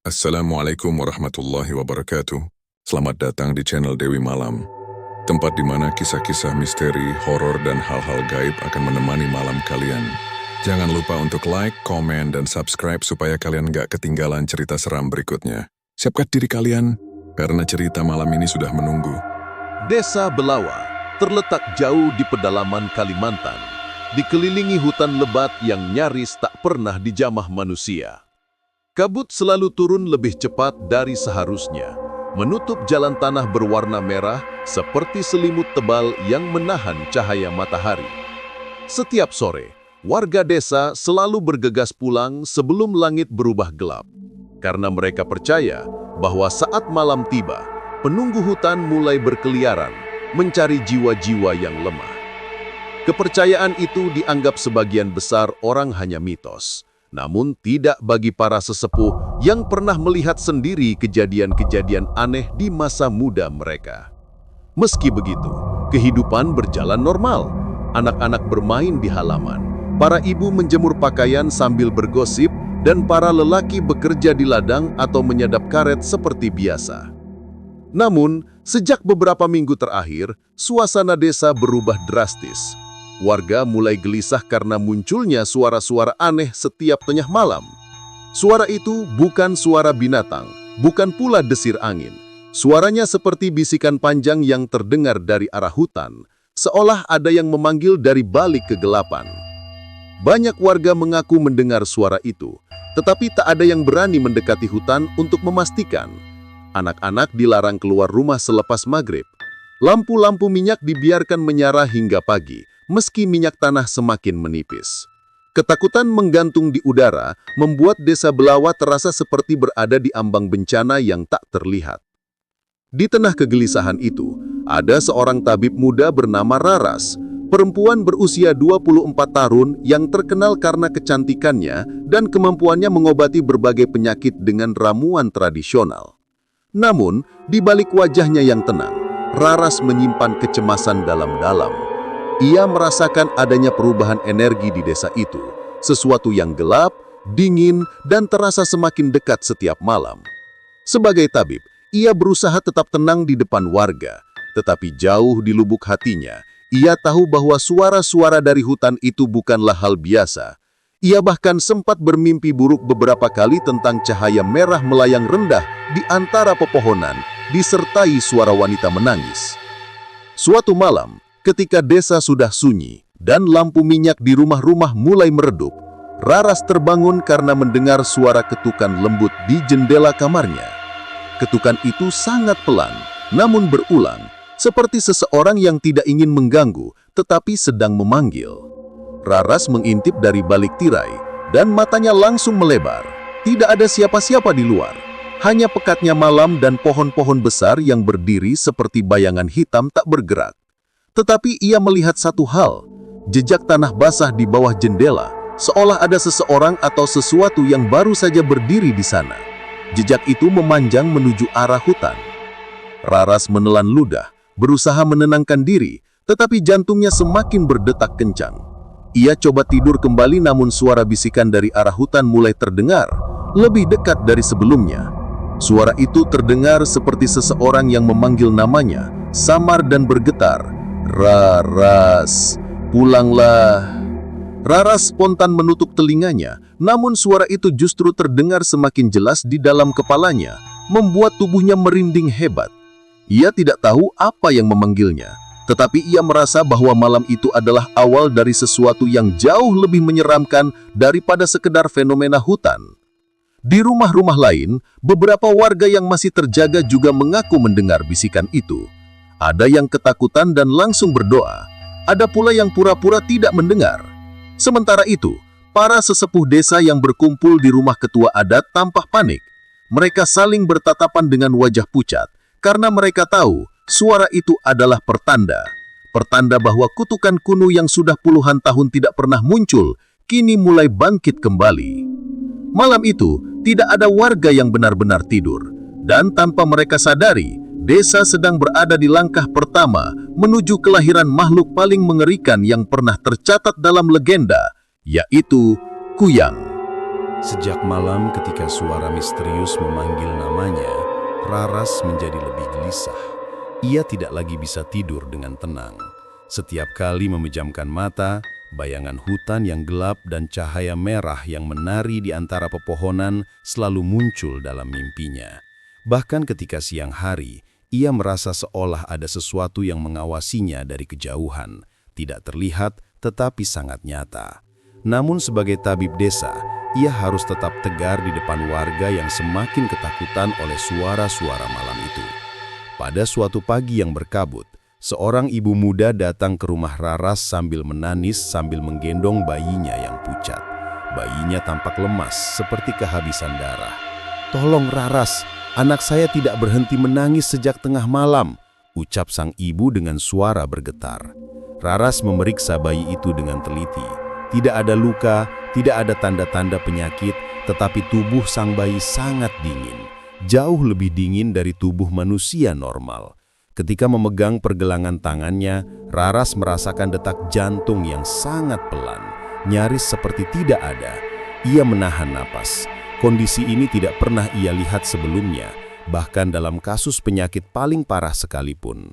Assalamualaikum warahmatullahi wabarakatuh. Selamat datang di channel Dewi Malam, tempat di mana kisah-kisah misteri, horor, dan hal-hal gaib akan menemani malam kalian. Jangan lupa untuk like, komen, dan subscribe supaya kalian gak ketinggalan cerita seram berikutnya. Siapkan diri kalian, karena cerita malam ini sudah menunggu. Desa Belawa terletak jauh di pedalaman Kalimantan, dikelilingi hutan lebat yang nyaris tak pernah dijamah manusia. Kabut selalu turun lebih cepat dari seharusnya, menutup jalan tanah berwarna merah seperti selimut tebal yang menahan cahaya matahari. Setiap sore, warga desa selalu bergegas pulang sebelum langit berubah gelap, karena mereka percaya bahwa saat malam tiba, penunggu hutan mulai berkeliaran, mencari jiwa-jiwa yang lemah. Kepercayaan itu dianggap sebagian besar orang hanya mitos. Namun tidak bagi para sesepuh yang pernah melihat sendiri kejadian-kejadian aneh di masa muda mereka. Meski begitu, kehidupan berjalan normal. Anak-anak bermain di halaman, para ibu menjemur pakaian sambil bergosip, dan para lelaki bekerja di ladang atau menyadap karet seperti biasa. Namun, sejak beberapa minggu terakhir, suasana desa berubah drastis. Warga mulai gelisah karena munculnya suara-suara aneh setiap tengah malam. Suara itu bukan suara binatang, bukan pula desir angin. Suaranya seperti bisikan panjang yang terdengar dari arah hutan, seolah ada yang memanggil dari balik kegelapan. Banyak warga mengaku mendengar suara itu, tetapi tak ada yang berani mendekati hutan untuk memastikan. Anak-anak dilarang keluar rumah selepas maghrib. Lampu-lampu minyak dibiarkan menyala hingga pagi, meski minyak tanah semakin menipis. Ketakutan menggantung di udara membuat desa Belawa terasa seperti berada di ambang bencana yang tak terlihat. Di tengah kegelisahan itu, ada seorang tabib muda bernama Raras, perempuan berusia 24 tahun yang terkenal karena kecantikannya dan kemampuannya mengobati berbagai penyakit dengan ramuan tradisional. Namun, di balik wajahnya yang tenang, Raras menyimpan kecemasan dalam-dalam. Ia merasakan adanya perubahan energi di desa itu, sesuatu yang gelap, dingin, dan terasa semakin dekat setiap malam. Sebagai tabib, ia berusaha tetap tenang di depan warga, tetapi jauh di lubuk hatinya, ia tahu bahwa suara-suara dari hutan itu bukanlah hal biasa. Ia bahkan sempat bermimpi buruk beberapa kali tentang cahaya merah melayang rendah di antara pepohonan, disertai suara wanita menangis. Suatu malam, ketika desa sudah sunyi dan lampu minyak di rumah-rumah mulai meredup, Raras terbangun karena mendengar suara ketukan lembut di jendela kamarnya. Ketukan itu sangat pelan, namun berulang, seperti seseorang yang tidak ingin mengganggu, tetapi sedang memanggil. Raras mengintip dari balik tirai, dan matanya langsung melebar. Tidak ada siapa-siapa di luar, hanya pekatnya malam dan pohon-pohon besar yang berdiri seperti bayangan hitam tak bergerak. Tetapi ia melihat satu hal, jejak tanah basah di bawah jendela, seolah ada seseorang atau sesuatu yang baru saja berdiri di sana. Jejak itu memanjang menuju arah hutan. Raras menelan ludah, berusaha menenangkan diri, tetapi jantungnya semakin berdetak kencang. Ia coba tidur kembali namun suara bisikan dari arah hutan mulai terdengar, lebih dekat dari sebelumnya. Suara itu terdengar seperti seseorang yang memanggil namanya, samar dan bergetar. Raras, pulanglah. Raras spontan menutup telinganya, namun suara itu justru terdengar semakin jelas di dalam kepalanya, membuat tubuhnya merinding hebat. Ia tidak tahu apa yang memanggilnya, tetapi ia merasa bahwa malam itu adalah awal dari sesuatu yang jauh lebih menyeramkan daripada sekedar fenomena hutan. Di rumah-rumah lain, beberapa warga yang masih terjaga juga mengaku mendengar bisikan itu. Ada yang ketakutan dan langsung berdoa. Ada pula yang pura-pura tidak mendengar. Sementara itu, para sesepuh desa yang berkumpul di rumah ketua adat tampak panik. Mereka saling bertatapan dengan wajah pucat, karena mereka tahu suara itu adalah pertanda. Pertanda bahwa kutukan kuno yang sudah puluhan tahun tidak pernah muncul, kini mulai bangkit kembali. Malam itu, tidak ada warga yang benar-benar tidur. Dan tanpa mereka sadari, desa sedang berada di langkah pertama menuju kelahiran makhluk paling mengerikan yang pernah tercatat dalam legenda, yaitu Kuyang. Sejak malam ketika suara misterius memanggil namanya, Raras menjadi lebih gelisah. Ia tidak lagi bisa tidur dengan tenang. Setiap kali memejamkan mata, bayangan hutan yang gelap dan cahaya merah yang menari di antara pepohonan selalu muncul dalam mimpinya. Bahkan ketika siang hari, ia merasa seolah ada sesuatu yang mengawasinya dari kejauhan, tidak terlihat tetapi sangat nyata. Namun sebagai tabib desa, ia harus tetap tegar di depan warga yang semakin ketakutan oleh suara-suara malam itu. Pada suatu pagi yang berkabut, seorang ibu muda datang ke rumah Raras sambil menangis sambil menggendong bayinya yang pucat. Bayinya tampak lemas seperti kehabisan darah. "Tolong Raras, anak saya tidak berhenti menangis sejak tengah malam," ucap sang ibu dengan suara bergetar. Raras memeriksa bayi itu dengan teliti. Tidak ada luka, tidak ada tanda-tanda penyakit, tetapi tubuh sang bayi sangat dingin. Jauh lebih dingin dari tubuh manusia normal. Ketika memegang pergelangan tangannya, Raras merasakan detak jantung yang sangat pelan, nyaris seperti tidak ada. Ia menahan napas. Kondisi ini tidak pernah ia lihat sebelumnya, bahkan dalam kasus penyakit paling parah sekalipun.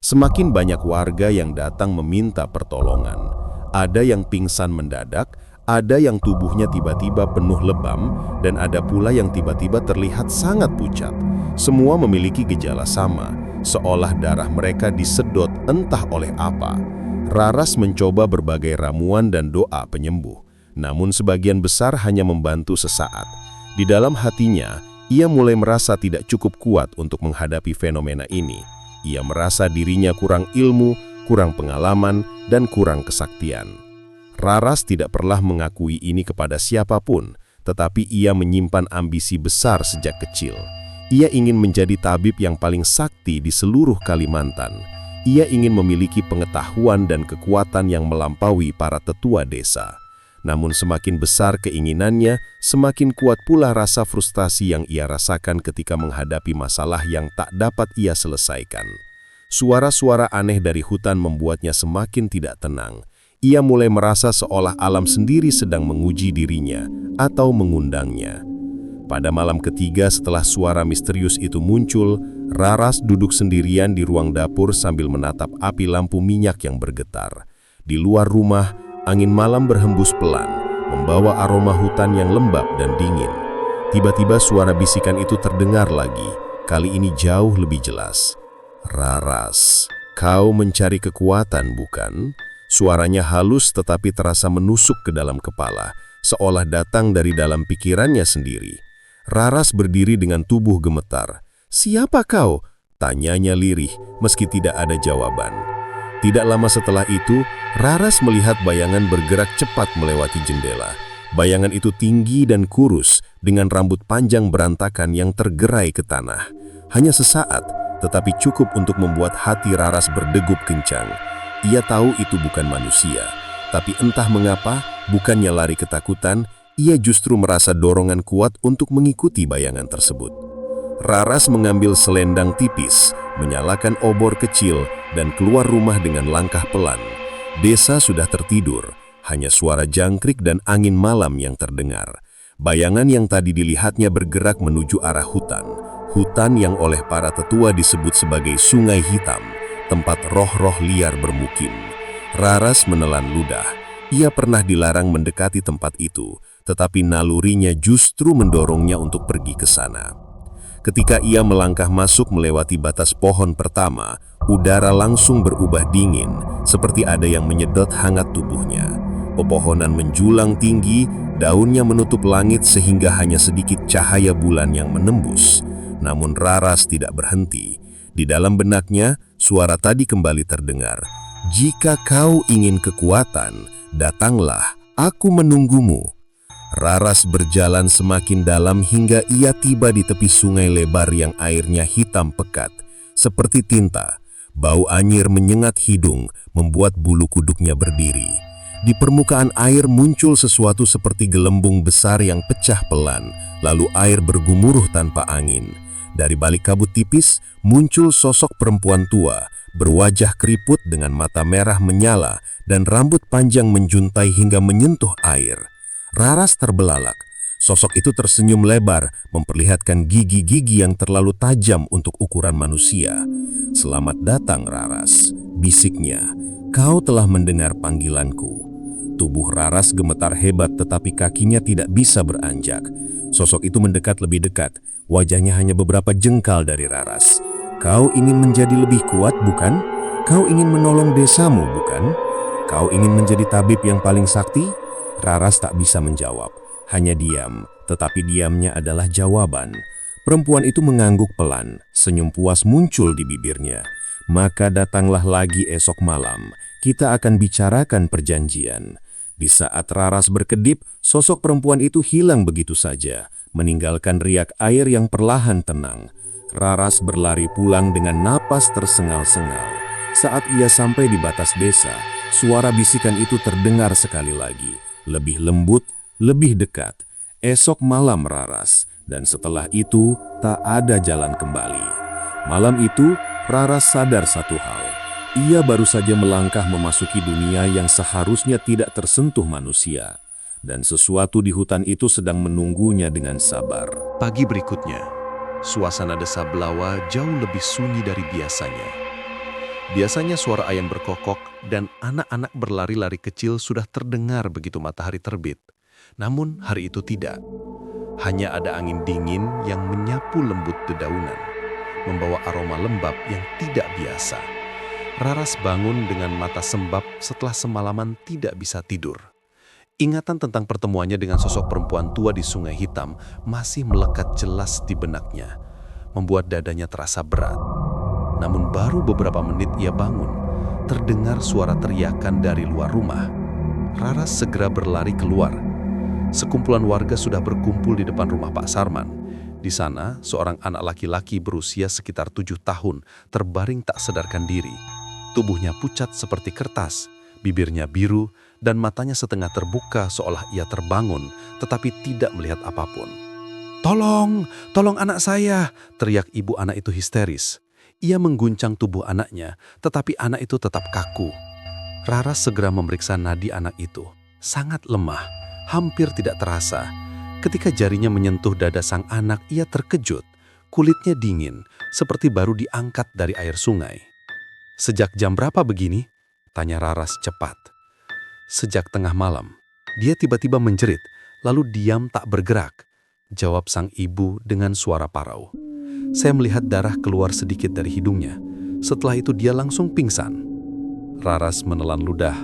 Semakin banyak warga yang datang meminta pertolongan. Ada yang pingsan mendadak, ada yang tubuhnya tiba-tiba penuh lebam, dan ada pula yang tiba-tiba terlihat sangat pucat. Semua memiliki gejala sama, seolah darah mereka disedot entah oleh apa. Raras mencoba berbagai ramuan dan doa penyembuh, namun sebagian besar hanya membantu sesaat. Di dalam hatinya, ia mulai merasa tidak cukup kuat untuk menghadapi fenomena ini. Ia merasa dirinya kurang ilmu, kurang pengalaman, dan kurang kesaktian. Raras tidak pernah mengakui ini kepada siapapun, tetapi ia menyimpan ambisi besar sejak kecil. Ia ingin menjadi tabib yang paling sakti di seluruh Kalimantan. Ia ingin memiliki pengetahuan dan kekuatan yang melampaui para tetua desa. Namun semakin besar keinginannya, semakin kuat pula rasa frustasi yang ia rasakan ketika menghadapi masalah yang tak dapat ia selesaikan. Suara-suara aneh dari hutan membuatnya semakin tidak tenang. Ia mulai merasa seolah alam sendiri sedang menguji dirinya atau mengundangnya. Pada malam ketiga setelah suara misterius itu muncul, Raras duduk sendirian di ruang dapur sambil menatap api lampu minyak yang bergetar. Di luar rumah, angin malam berhembus pelan, membawa aroma hutan yang lembab dan dingin. Tiba-tiba suara bisikan itu terdengar lagi, kali ini jauh lebih jelas. "Raras, kau mencari kekuatan, bukan?" Suaranya halus tetapi terasa menusuk ke dalam kepala, seolah datang dari dalam pikirannya sendiri. Raras berdiri dengan tubuh gemetar. "Siapa kau?" tanyanya lirih, meski tidak ada jawaban. Tidak lama setelah itu, Raras melihat bayangan bergerak cepat melewati jendela. Bayangan itu tinggi dan kurus, dengan rambut panjang berantakan yang tergerai ke tanah. Hanya sesaat, tetapi cukup untuk membuat hati Raras berdegup kencang. Ia tahu itu bukan manusia, tapi entah mengapa, bukannya lari ketakutan, ia justru merasa dorongan kuat untuk mengikuti bayangan tersebut. Raras mengambil selendang tipis, menyalakan obor kecil, dan keluar rumah dengan langkah pelan. Desa sudah tertidur, hanya suara jangkrik dan angin malam yang terdengar. Bayangan yang tadi dilihatnya bergerak menuju arah hutan. Hutan yang oleh para tetua disebut sebagai Sungai Hitam, tempat roh-roh liar bermukim. Raras menelan ludah. Ia pernah dilarang mendekati tempat itu, tetapi nalurinya justru mendorongnya untuk pergi ke sana. Ketika ia melangkah masuk melewati batas pohon pertama, udara langsung berubah dingin, seperti ada yang menyedot hangat tubuhnya. Pepohonan menjulang tinggi, daunnya menutup langit sehingga hanya sedikit cahaya bulan yang menembus. Namun Raras tidak berhenti. Di dalam benaknya, suara tadi kembali terdengar. "Jika kau ingin kekuatan, datanglah, aku menunggumu." Raras berjalan semakin dalam hingga ia tiba di tepi sungai lebar yang airnya hitam pekat, seperti tinta. Bau anyir menyengat hidung, membuat bulu kuduknya berdiri. Di permukaan air muncul sesuatu seperti gelembung besar yang pecah pelan, lalu air bergumuruh tanpa angin. Dari balik kabut tipis, muncul sosok perempuan tua, berwajah keriput dengan mata merah menyala dan rambut panjang menjuntai hingga menyentuh air. Raras terbelalak. Sosok itu tersenyum lebar, memperlihatkan gigi-gigi yang terlalu tajam untuk ukuran manusia. "Selamat datang, Raras," bisiknya. "Kau telah mendengar panggilanku." Tubuh Raras gemetar hebat tetapi kakinya tidak bisa beranjak. Sosok itu mendekat lebih dekat, wajahnya hanya beberapa jengkal dari Raras. "Kau ingin menjadi lebih kuat, bukan? Kau ingin menolong desamu, bukan? Kau ingin menjadi tabib yang paling sakti?" Raras tak bisa menjawab, hanya diam, tetapi diamnya adalah jawaban. Perempuan itu mengangguk pelan, senyum puas muncul di bibirnya. "Maka datanglah lagi esok malam, kita akan bicarakan perjanjian." Di saat Raras berkedip, sosok perempuan itu hilang begitu saja, meninggalkan riak air yang perlahan tenang. Raras berlari pulang dengan napas tersengal-sengal. Saat ia sampai di batas desa, suara bisikan itu terdengar sekali lagi. Lebih lembut, lebih dekat. "Esok malam, Raras." Dan setelah itu, tak ada jalan kembali. Malam itu, Raras sadar satu hal. Ia baru saja melangkah memasuki dunia yang seharusnya tidak tersentuh manusia. Dan sesuatu di hutan itu sedang menunggunya dengan sabar. Pagi berikutnya, suasana desa Belawa jauh lebih sunyi dari biasanya. Biasanya suara ayam berkokok dan anak-anak berlari-lari kecil sudah terdengar begitu matahari terbit. Namun hari itu tidak. Hanya ada angin dingin yang menyapu lembut dedaunan, membawa aroma lembab yang tidak biasa. Raras bangun dengan mata sembab setelah semalaman tidak bisa tidur. Ingatan tentang pertemuannya dengan sosok perempuan tua di Sungai Hitam masih melekat jelas di benaknya, membuat dadanya terasa berat. Namun baru beberapa menit ia bangun, terdengar suara teriakan dari luar rumah. Raras segera berlari keluar. Sekumpulan warga sudah berkumpul di depan rumah Pak Sarman. Di sana, seorang anak laki-laki berusia sekitar 7 tahun terbaring tak sadarkan diri. Tubuhnya pucat seperti kertas, bibirnya biru, dan matanya setengah terbuka seolah ia terbangun, tetapi tidak melihat apapun. "Tolong, tolong anak saya!" teriak ibu anak itu histeris. Ia mengguncang tubuh anaknya, tetapi anak itu tetap kaku. Raras segera memeriksa nadi anak itu. Sangat lemah, hampir tidak terasa. Ketika jarinya menyentuh dada sang anak, ia terkejut. Kulitnya dingin, seperti baru diangkat dari air sungai. "Sejak jam berapa begini?" tanya Raras cepat. "Sejak tengah malam." Dia tiba-tiba menjerit, lalu diam tak bergerak. Jawab sang ibu dengan suara parau. "Saya melihat darah keluar sedikit dari hidungnya. Setelah itu dia langsung pingsan." Raras menelan ludah.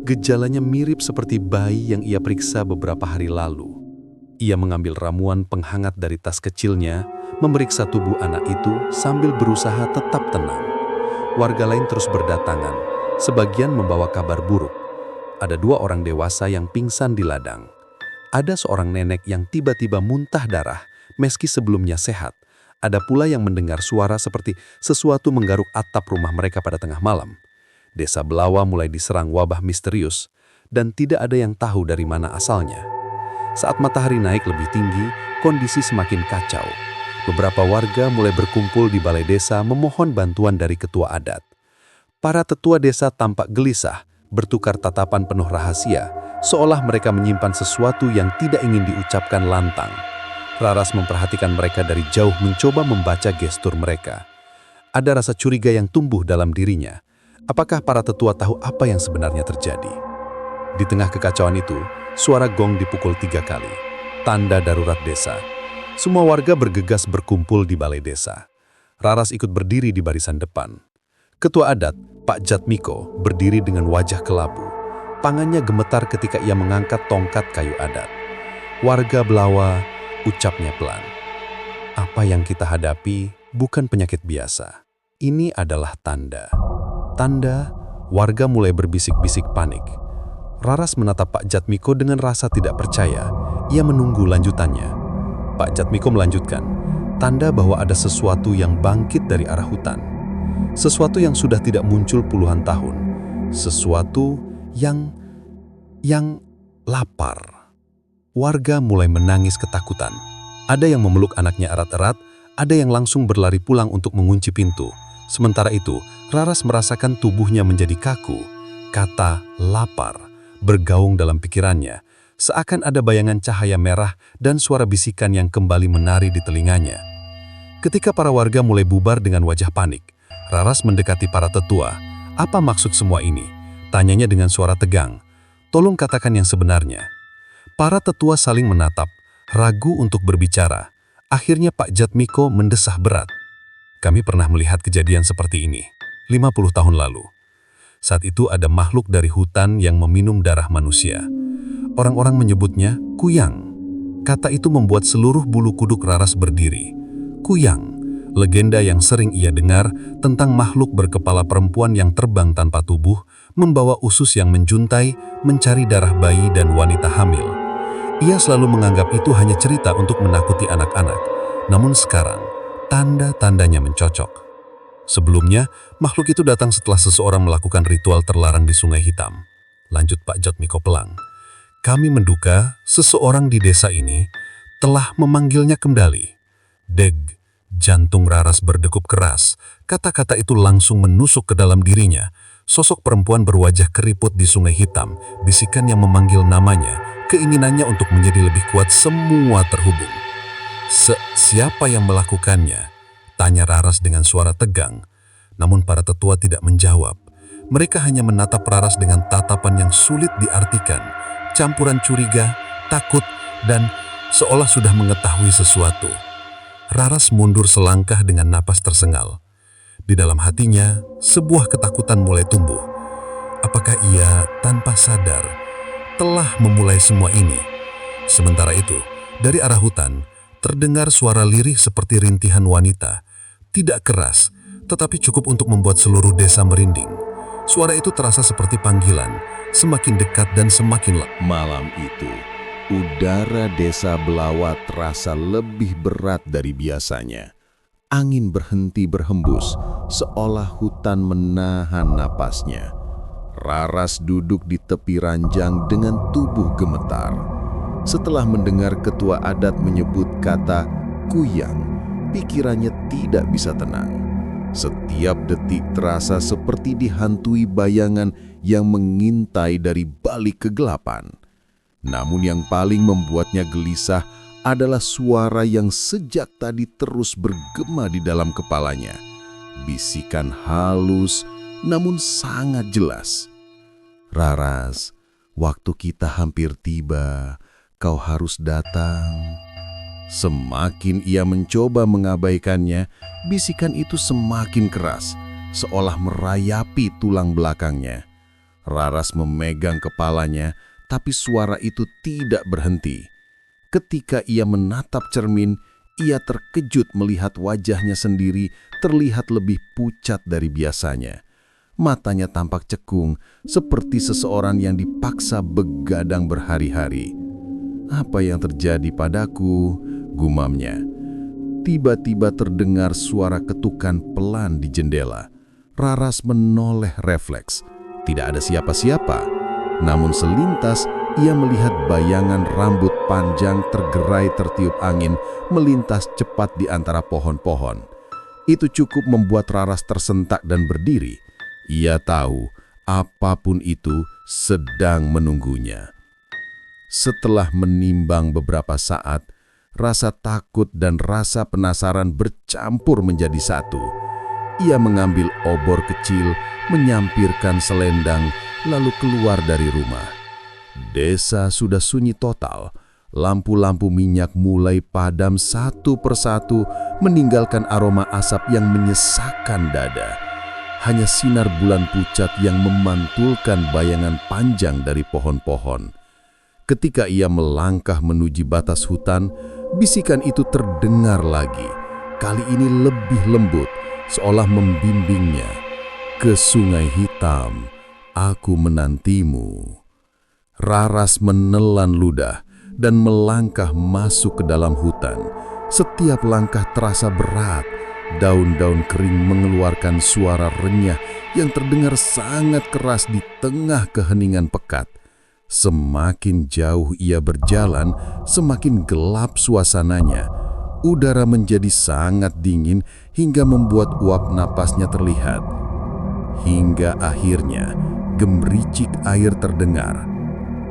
Gejalanya mirip seperti bayi yang ia periksa beberapa hari lalu. Ia mengambil ramuan penghangat dari tas kecilnya, memeriksa tubuh anak itu sambil berusaha tetap tenang. Warga lain terus berdatangan, sebagian membawa kabar buruk. Ada 2 orang dewasa yang pingsan di ladang. Ada seorang nenek yang tiba-tiba muntah darah, meski sebelumnya sehat. Ada pula yang mendengar suara seperti sesuatu menggaruk atap rumah mereka pada tengah malam. Desa Belawa mulai diserang wabah misterius, dan tidak ada yang tahu dari mana asalnya. Saat matahari naik lebih tinggi, kondisi semakin kacau. Beberapa warga mulai berkumpul di balai desa memohon bantuan dari ketua adat. Para tetua desa tampak gelisah, bertukar tatapan penuh rahasia, seolah mereka menyimpan sesuatu yang tidak ingin diucapkan lantang. Raras memperhatikan mereka dari jauh, mencoba membaca gestur mereka. Ada rasa curiga yang tumbuh dalam dirinya. Apakah para tetua tahu apa yang sebenarnya terjadi? Di tengah kekacauan itu, suara gong dipukul 3 kali. Tanda darurat desa. Semua warga bergegas berkumpul di balai desa. Raras ikut berdiri di barisan depan. Ketua adat, Pak Jatmiko, berdiri dengan wajah kelabu. Tangannya gemetar ketika ia mengangkat tongkat kayu adat. "Warga Belawa," ucapnya pelan. "Apa yang kita hadapi bukan penyakit biasa. Ini adalah tanda." Tanda, warga mulai berbisik-bisik panik. Raras menatap Pak Jatmiko dengan rasa tidak percaya. Ia menunggu lanjutannya. Pak Jatmiko melanjutkan, "Tanda bahwa ada sesuatu yang bangkit dari arah hutan. Sesuatu yang sudah tidak muncul puluhan tahun. Sesuatu yang lapar." Warga mulai menangis ketakutan. Ada yang memeluk anaknya erat-erat, ada yang langsung berlari pulang untuk mengunci pintu. Sementara itu, Raras merasakan tubuhnya menjadi kaku. Kata lapar bergaung dalam pikirannya. seakan ada bayangan cahaya merah dan suara bisikan yang kembali menari di telinganya. Ketika para warga mulai bubar dengan wajah panik, Raras mendekati para tetua. "Apa maksud semua ini?" tanyanya dengan suara tegang. "Tolong katakan yang sebenarnya." Para tetua saling menatap, ragu untuk berbicara. Akhirnya Pak Jatmiko mendesah berat. "Kami pernah melihat kejadian seperti ini, 50 tahun lalu. Saat itu ada makhluk dari hutan yang meminum darah manusia. Orang-orang menyebutnya Kuyang. Kata itu membuat seluruh bulu kuduk Raras berdiri. Kuyang, legenda yang sering ia dengar tentang makhluk berkepala perempuan yang terbang tanpa tubuh, membawa usus yang menjuntai, mencari darah bayi dan wanita hamil. Ia selalu menganggap itu hanya cerita untuk menakuti anak-anak. Namun sekarang, tanda-tandanya mencocok. Sebelumnya, makhluk itu datang setelah seseorang melakukan ritual terlarang di Sungai Hitam. Lanjut Pak Jatmiko pelang. "Kami menduga seseorang di desa ini telah memanggilnya kembali." Deg, jantung Raras berdegup keras. Kata-kata itu langsung menusuk ke dalam dirinya. Sosok perempuan berwajah keriput di Sungai Hitam, bisikan yang memanggil namanya, keinginannya untuk menjadi lebih kuat semua terhubung. Siapa yang melakukannya?" tanya Raras dengan suara tegang. Namun para tetua tidak menjawab. Mereka hanya menatap Raras dengan tatapan yang sulit diartikan, campuran curiga, takut, dan seolah sudah mengetahui sesuatu. Raras mundur selangkah dengan napas tersengal. Di dalam hatinya, sebuah ketakutan mulai tumbuh. Apakah ia tanpa sadar telah memulai semua ini? Sementara itu, dari arah hutan, terdengar suara lirih seperti rintihan wanita. Tidak keras, tetapi cukup untuk membuat seluruh desa merinding. Suara itu terasa seperti panggilan, semakin dekat dan semakin Malam itu, udara desa Belawa terasa lebih berat dari biasanya. Angin berhenti berhembus, seolah hutan menahan napasnya. Raras duduk di tepi ranjang dengan tubuh gemetar. Setelah mendengar ketua adat menyebut kata Kuyang, pikirannya tidak bisa tenang. Setiap detik terasa seperti dihantui bayangan yang mengintai dari balik kegelapan. Namun yang paling membuatnya gelisah adalah suara yang sejak tadi terus bergema di dalam kepalanya. Bisikan halus namun sangat jelas. "Raras, waktu kita hampir tiba, kau harus datang." Semakin ia mencoba mengabaikannya, bisikan itu semakin keras, seolah merayapi tulang belakangnya. Raras memegang kepalanya, tapi suara itu tidak berhenti. Ketika ia menatap cermin, ia terkejut melihat wajahnya sendiri terlihat lebih pucat dari biasanya. Matanya tampak cekung, seperti seseorang yang dipaksa begadang berhari-hari. "Apa yang terjadi padaku?" gumamnya. Tiba-tiba terdengar suara ketukan pelan di jendela. Raras menoleh refleks. Tidak ada siapa-siapa. Namun selintas ia melihat bayangan rambut panjang tergerai tertiup angin melintas cepat di antara pohon-pohon. Itu cukup membuat Raras tersentak dan berdiri. Ia tahu apapun itu sedang menunggunya. Setelah menimbang beberapa saat, rasa takut dan rasa penasaran bercampur menjadi satu. Ia mengambil obor kecil, menyampirkan selendang, lalu keluar dari rumah. Desa sudah sunyi total. Lampu-lampu minyak mulai padam satu persatu, meninggalkan aroma asap yang menyesakkan dada. Hanya sinar bulan pucat yang memantulkan bayangan panjang dari pohon-pohon. Ketika ia melangkah menuju batas hutan, bisikan itu terdengar lagi. Kali ini lebih lembut, seolah membimbingnya. "Ke Sungai Hitam, aku menantimu." Raras menelan ludah dan melangkah masuk ke dalam hutan. Setiap langkah terasa berat. Daun-daun kering mengeluarkan suara renyah yang terdengar sangat keras di tengah keheningan pekat. Semakin jauh ia berjalan, semakin gelap suasananya. Udara menjadi sangat dingin hingga membuat uap napasnya terlihat. Hingga akhirnya gemericik air terdengar.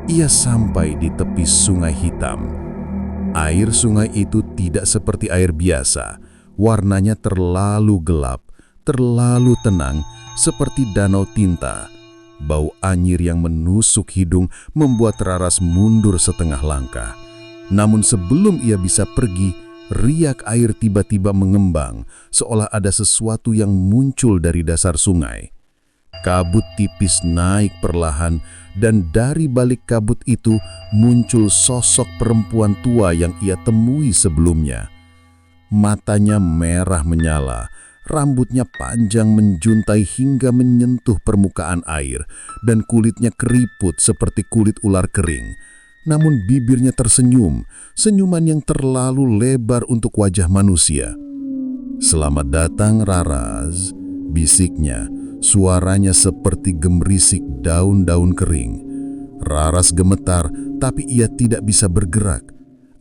Ia sampai di tepi Sungai Hitam. Air sungai itu tidak seperti air biasa. Warnanya terlalu gelap, terlalu tenang, seperti danau tinta. Bau anyir yang menusuk hidung membuat Raras mundur setengah langkah. Namun sebelum ia bisa pergi, riak air tiba-tiba mengembang, seolah ada sesuatu yang muncul dari dasar sungai. Kabut tipis naik perlahan, dan dari balik kabut itu muncul sosok perempuan tua yang ia temui sebelumnya. Matanya merah menyala, rambutnya panjang menjuntai hingga menyentuh permukaan air, dan kulitnya keriput seperti kulit ular kering. Namun bibirnya tersenyum, senyuman yang terlalu lebar untuk wajah manusia. "Selamat datang, Raras," bisiknya. Suaranya seperti gemerisik daun-daun kering. Raras gemetar, tapi ia tidak bisa bergerak.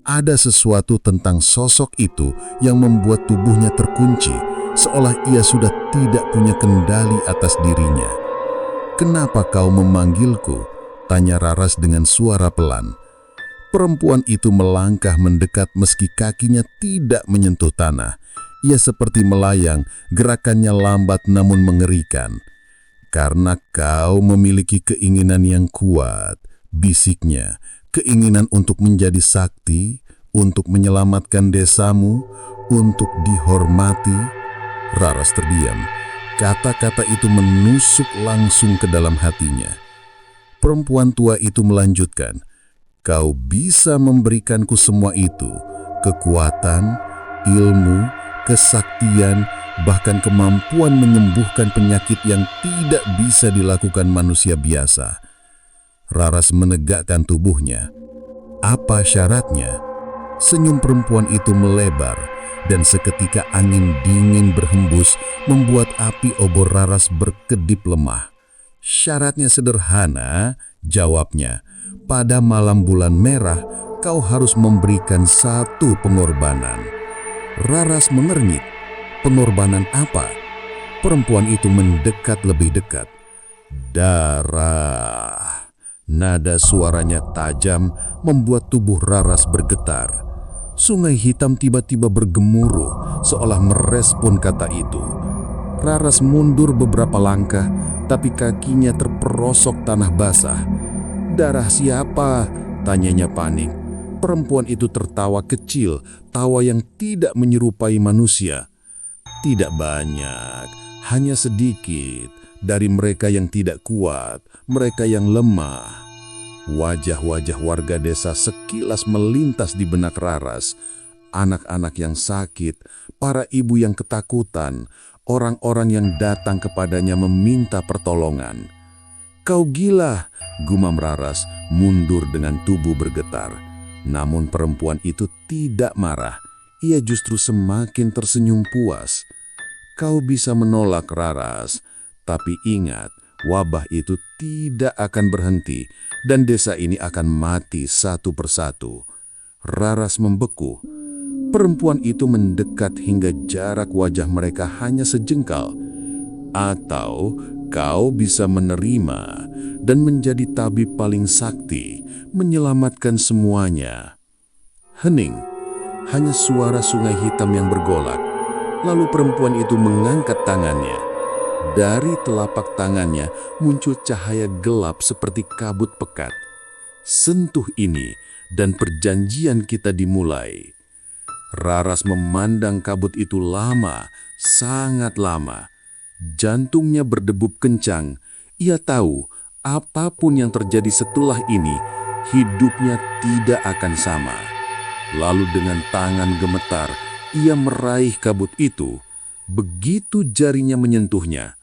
Ada sesuatu tentang sosok itu yang membuat tubuhnya terkunci, seolah ia sudah tidak punya kendali atas dirinya. "Kenapa kau memanggilku?" tanya Raras dengan suara pelan. Perempuan itu melangkah mendekat meski kakinya tidak menyentuh tanah. Ia seperti melayang, gerakannya lambat namun mengerikan. "Karena kau memiliki keinginan yang kuat," bisiknya, "keinginan untuk menjadi sakti, untuk menyelamatkan desamu, untuk dihormati." Raras terdiam. Kata-kata itu menusuk langsung ke dalam hatinya. Perempuan tua itu melanjutkan, "Kau bisa memberikanku semua itu, kekuatan, ilmu, kesaktian, bahkan kemampuan menyembuhkan penyakit yang tidak bisa dilakukan manusia biasa." Raras menegakkan tubuhnya. "Apa syaratnya?" Senyum perempuan itu melebar, dan seketika angin dingin berhembus membuat api obor Raras berkedip lemah. "Syaratnya sederhana," jawabnya. "Pada malam bulan merah, kau harus memberikan satu pengorbanan." Raras mengernyit. "Pengorbanan apa?" Perempuan itu mendekat lebih dekat. "Darah." Nada suaranya tajam membuat tubuh Raras bergetar. Sungai Hitam tiba-tiba bergemuruh, seolah merespon kata itu. Raras mundur beberapa langkah, tapi kakinya terperosok tanah basah. "Darah siapa?" tanyanya panik. Perempuan itu tertawa kecil, tawa yang tidak menyerupai manusia. "Tidak banyak, hanya sedikit dari mereka yang tidak kuat, mereka yang lemah." Wajah-wajah warga desa sekilas melintas di benak Raras. Anak-anak yang sakit, para ibu yang ketakutan, orang-orang yang datang kepadanya meminta pertolongan. "Kau gila," gumam Raras, mundur dengan tubuh bergetar. Namun perempuan itu tidak marah. Ia justru semakin tersenyum puas. "Kau bisa menolak, Raras, tapi ingat, wabah itu tidak akan berhenti dan desa ini akan mati satu persatu." Raras membeku. Perempuan itu mendekat hingga jarak wajah mereka hanya sejengkal. "Atau kau bisa menerima dan menjadi tabib paling sakti, menyelamatkan semuanya." Hening, hanya suara Sungai Hitam yang bergolak. Lalu perempuan itu mengangkat tangannya. Dari telapak tangannya muncul cahaya gelap seperti kabut pekat. "Sentuh ini dan perjanjian kita dimulai." Raras memandang kabut itu lama, sangat lama. Jantungnya berdebup kencang. Ia tahu apapun yang terjadi setelah ini, hidupnya tidak akan sama. Lalu dengan tangan gemetar, ia meraih kabut itu. Begitu jarinya menyentuhnya,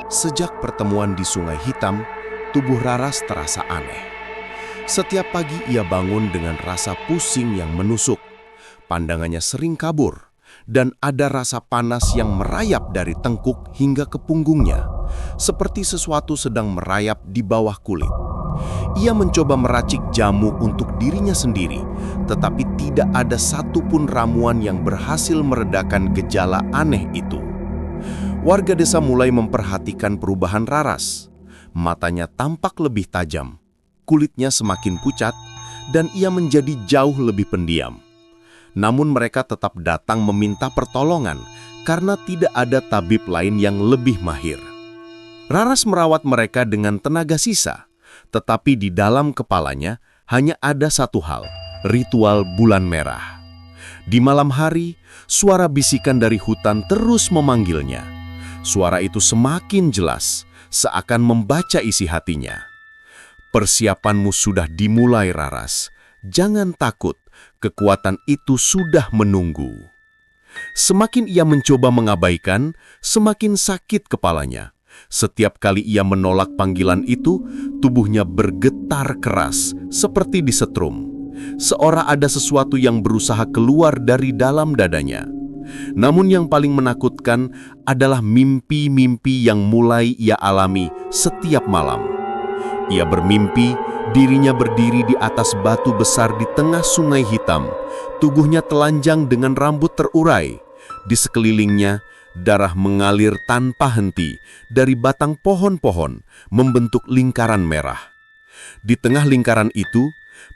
Sejak pertemuan di Sungai Hitam, tubuh Raras terasa aneh. Setiap pagi ia bangun dengan rasa pusing yang menusuk. Pandangannya sering kabur, dan ada rasa panas yang merayap dari tengkuk hingga ke punggungnya, seperti sesuatu sedang merayap di bawah kulit. Ia mencoba meracik jamu untuk dirinya sendiri, tetapi tidak ada satupun ramuan yang berhasil meredakan gejala aneh itu. Warga desa mulai memperhatikan perubahan Raras. Matanya tampak lebih tajam, kulitnya semakin pucat, dan ia menjadi jauh lebih pendiam. Namun mereka tetap datang meminta pertolongan karena tidak ada tabib lain yang lebih mahir. Raras merawat mereka dengan tenaga sisa, tetapi di dalam kepalanya hanya ada satu hal, ritual bulan merah. Di malam hari, suara bisikan dari hutan terus memanggilnya. Suara itu semakin jelas, seakan membaca isi hatinya. Persiapanmu sudah dimulai, Raras. Jangan takut, kekuatan itu sudah menunggu. Semakin ia mencoba mengabaikan, semakin sakit kepalanya. Setiap kali ia menolak panggilan itu, tubuhnya bergetar keras, seperti disetrum. Seolah ada sesuatu yang berusaha keluar dari dalam dadanya. Namun yang paling menakutkan adalah mimpi-mimpi yang mulai ia alami setiap malam. Ia bermimpi dirinya berdiri di atas batu besar di tengah Sungai Hitam. Tubuhnya telanjang dengan rambut terurai. Di sekelilingnya, darah mengalir tanpa henti dari batang pohon-pohon membentuk lingkaran merah. Di tengah lingkaran itu,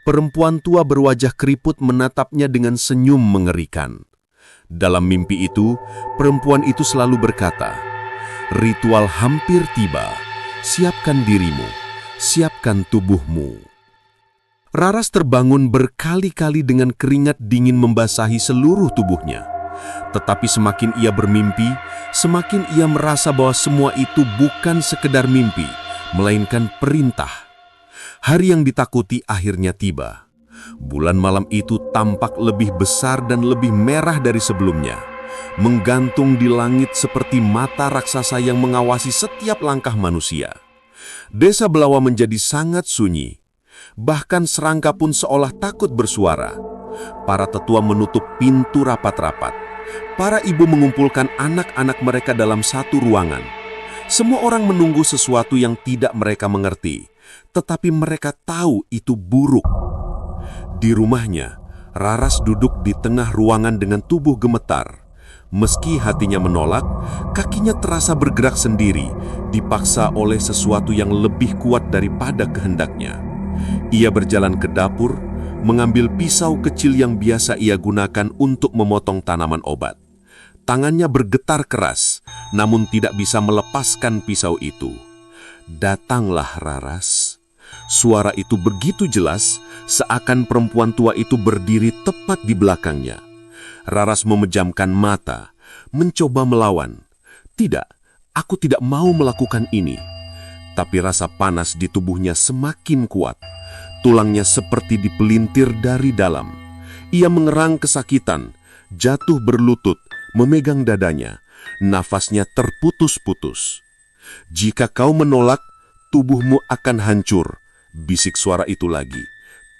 perempuan tua berwajah keriput menatapnya dengan senyum mengerikan. Dalam mimpi itu, perempuan itu selalu berkata, "Ritual hampir tiba, siapkan dirimu, siapkan tubuhmu." Raras terbangun berkali-kali dengan keringat dingin membasahi seluruh tubuhnya. Tetapi semakin ia bermimpi, semakin ia merasa bahwa semua itu bukan sekedar mimpi, melainkan perintah. Hari yang ditakuti akhirnya tiba. Bulan malam itu tampak lebih besar dan lebih merah dari sebelumnya, menggantung di langit seperti mata raksasa yang mengawasi setiap langkah manusia. Desa Belawa menjadi sangat sunyi. Bahkan serangga pun seolah takut bersuara. Para tetua menutup pintu rapat-rapat. Para ibu mengumpulkan anak-anak mereka dalam satu ruangan. Semua orang menunggu sesuatu yang tidak mereka mengerti, tetapi mereka tahu itu buruk. Di rumahnya, Raras duduk di tengah ruangan dengan tubuh gemetar. Meski hatinya menolak, kakinya terasa bergerak sendiri, dipaksa oleh sesuatu yang lebih kuat daripada kehendaknya. Ia berjalan ke dapur, mengambil pisau kecil yang biasa ia gunakan untuk memotong tanaman obat. Tangannya bergetar keras, namun tidak bisa melepaskan pisau itu. Datanglah Raras. Suara itu begitu jelas, seakan perempuan tua itu berdiri tepat di belakangnya. Raras memejamkan mata, mencoba melawan. "Tidak, aku tidak mau melakukan ini." Tapi rasa panas di tubuhnya semakin kuat. Tulangnya seperti dipelintir dari dalam. Ia mengerang kesakitan, jatuh berlutut, memegang dadanya. Nafasnya terputus-putus. "Jika kau menolak, tubuhmu akan hancur," bisik suara itu lagi.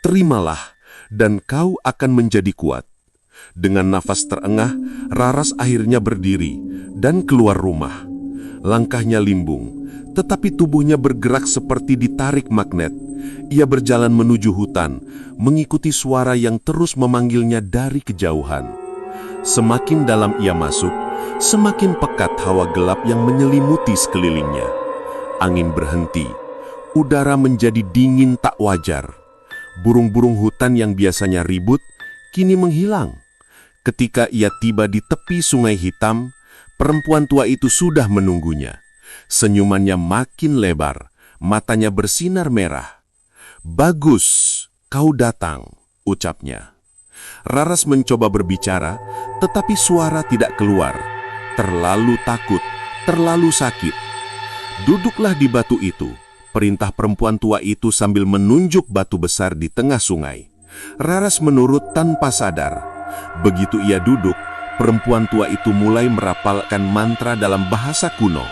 "Terimalah, dan kau akan menjadi kuat." Dengan nafas terengah, Raras akhirnya berdiri dan keluar rumah. Langkahnya limbung, tetapi tubuhnya bergerak seperti ditarik magnet. Ia berjalan menuju hutan, mengikuti suara yang terus memanggilnya dari kejauhan. Semakin dalam ia masuk, semakin pekat hawa gelap yang menyelimuti sekelilingnya. Angin berhenti, udara menjadi dingin tak wajar. Burung-burung hutan yang biasanya ribut, kini menghilang. Ketika ia tiba di tepi Sungai Hitam, perempuan tua itu sudah menunggunya. Senyumannya makin lebar, matanya bersinar merah. "Bagus, kau datang," ucapnya. Raras mencoba berbicara, tetapi suara tidak keluar. Terlalu takut, terlalu sakit. "Duduklah di batu itu," perintah perempuan tua itu sambil menunjuk batu besar di tengah sungai. Raras menurut tanpa sadar. Begitu ia duduk, perempuan tua itu mulai merapalkan mantra dalam bahasa kuno.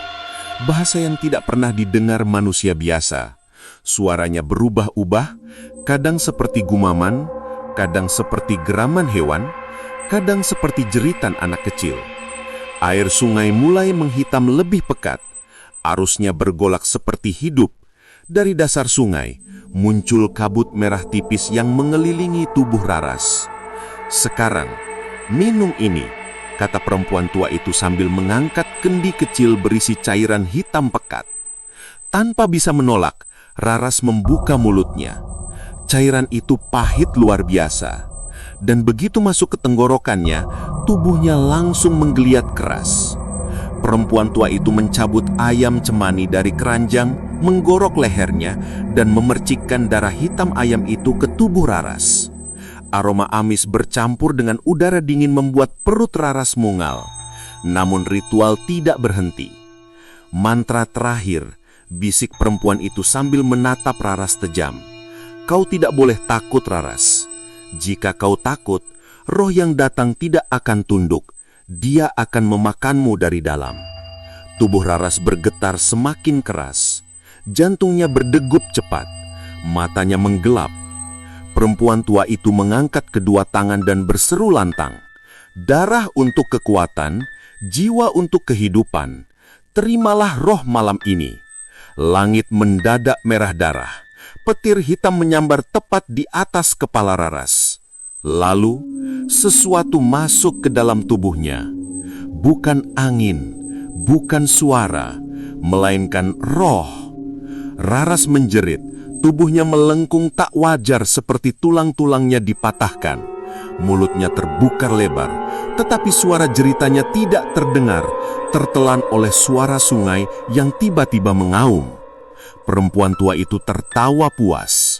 bahasa yang tidak pernah didengar manusia biasa. Suaranya berubah-ubah, kadang seperti gumaman, kadang seperti geraman hewan, kadang seperti jeritan anak kecil. Air sungai mulai menghitam lebih pekat. Arusnya bergolak seperti hidup. Dari dasar sungai, muncul kabut merah tipis yang mengelilingi tubuh Raras. "Sekarang, minum ini," kata perempuan tua itu sambil mengangkat kendi kecil berisi cairan hitam pekat. Tanpa bisa menolak, Raras membuka mulutnya. Cairan itu pahit luar biasa. Dan begitu masuk ke tenggorokannya, tubuhnya langsung menggeliat keras. Perempuan tua itu mencabut ayam cemani dari keranjang, menggorok lehernya, dan memercikkan darah hitam ayam itu ke tubuh Raras. Aroma amis bercampur dengan udara dingin membuat perut Raras mungal. Namun ritual tidak berhenti. "Mantra terakhir," bisik perempuan itu sambil menatap Raras tajam. "Kau tidak boleh takut, Raras. Jika kau takut, roh yang datang tidak akan tunduk. Dia akan memakanmu dari dalam." Tubuh Raras bergetar semakin keras. Jantungnya berdegup cepat. Matanya menggelap. Perempuan tua itu mengangkat kedua tangan dan berseru lantang. "Darah untuk kekuatan, jiwa untuk kehidupan. Terimalah roh malam ini." Langit mendadak merah darah. Petir hitam menyambar tepat di atas kepala Raras. Lalu, sesuatu masuk ke dalam tubuhnya. Bukan angin, bukan suara, melainkan roh. Raras menjerit, tubuhnya melengkung tak wajar seperti tulang-tulangnya dipatahkan. Mulutnya terbuka lebar, tetapi suara jeritanya tidak terdengar, tertelan oleh suara sungai yang tiba-tiba mengaum. Perempuan tua itu tertawa puas.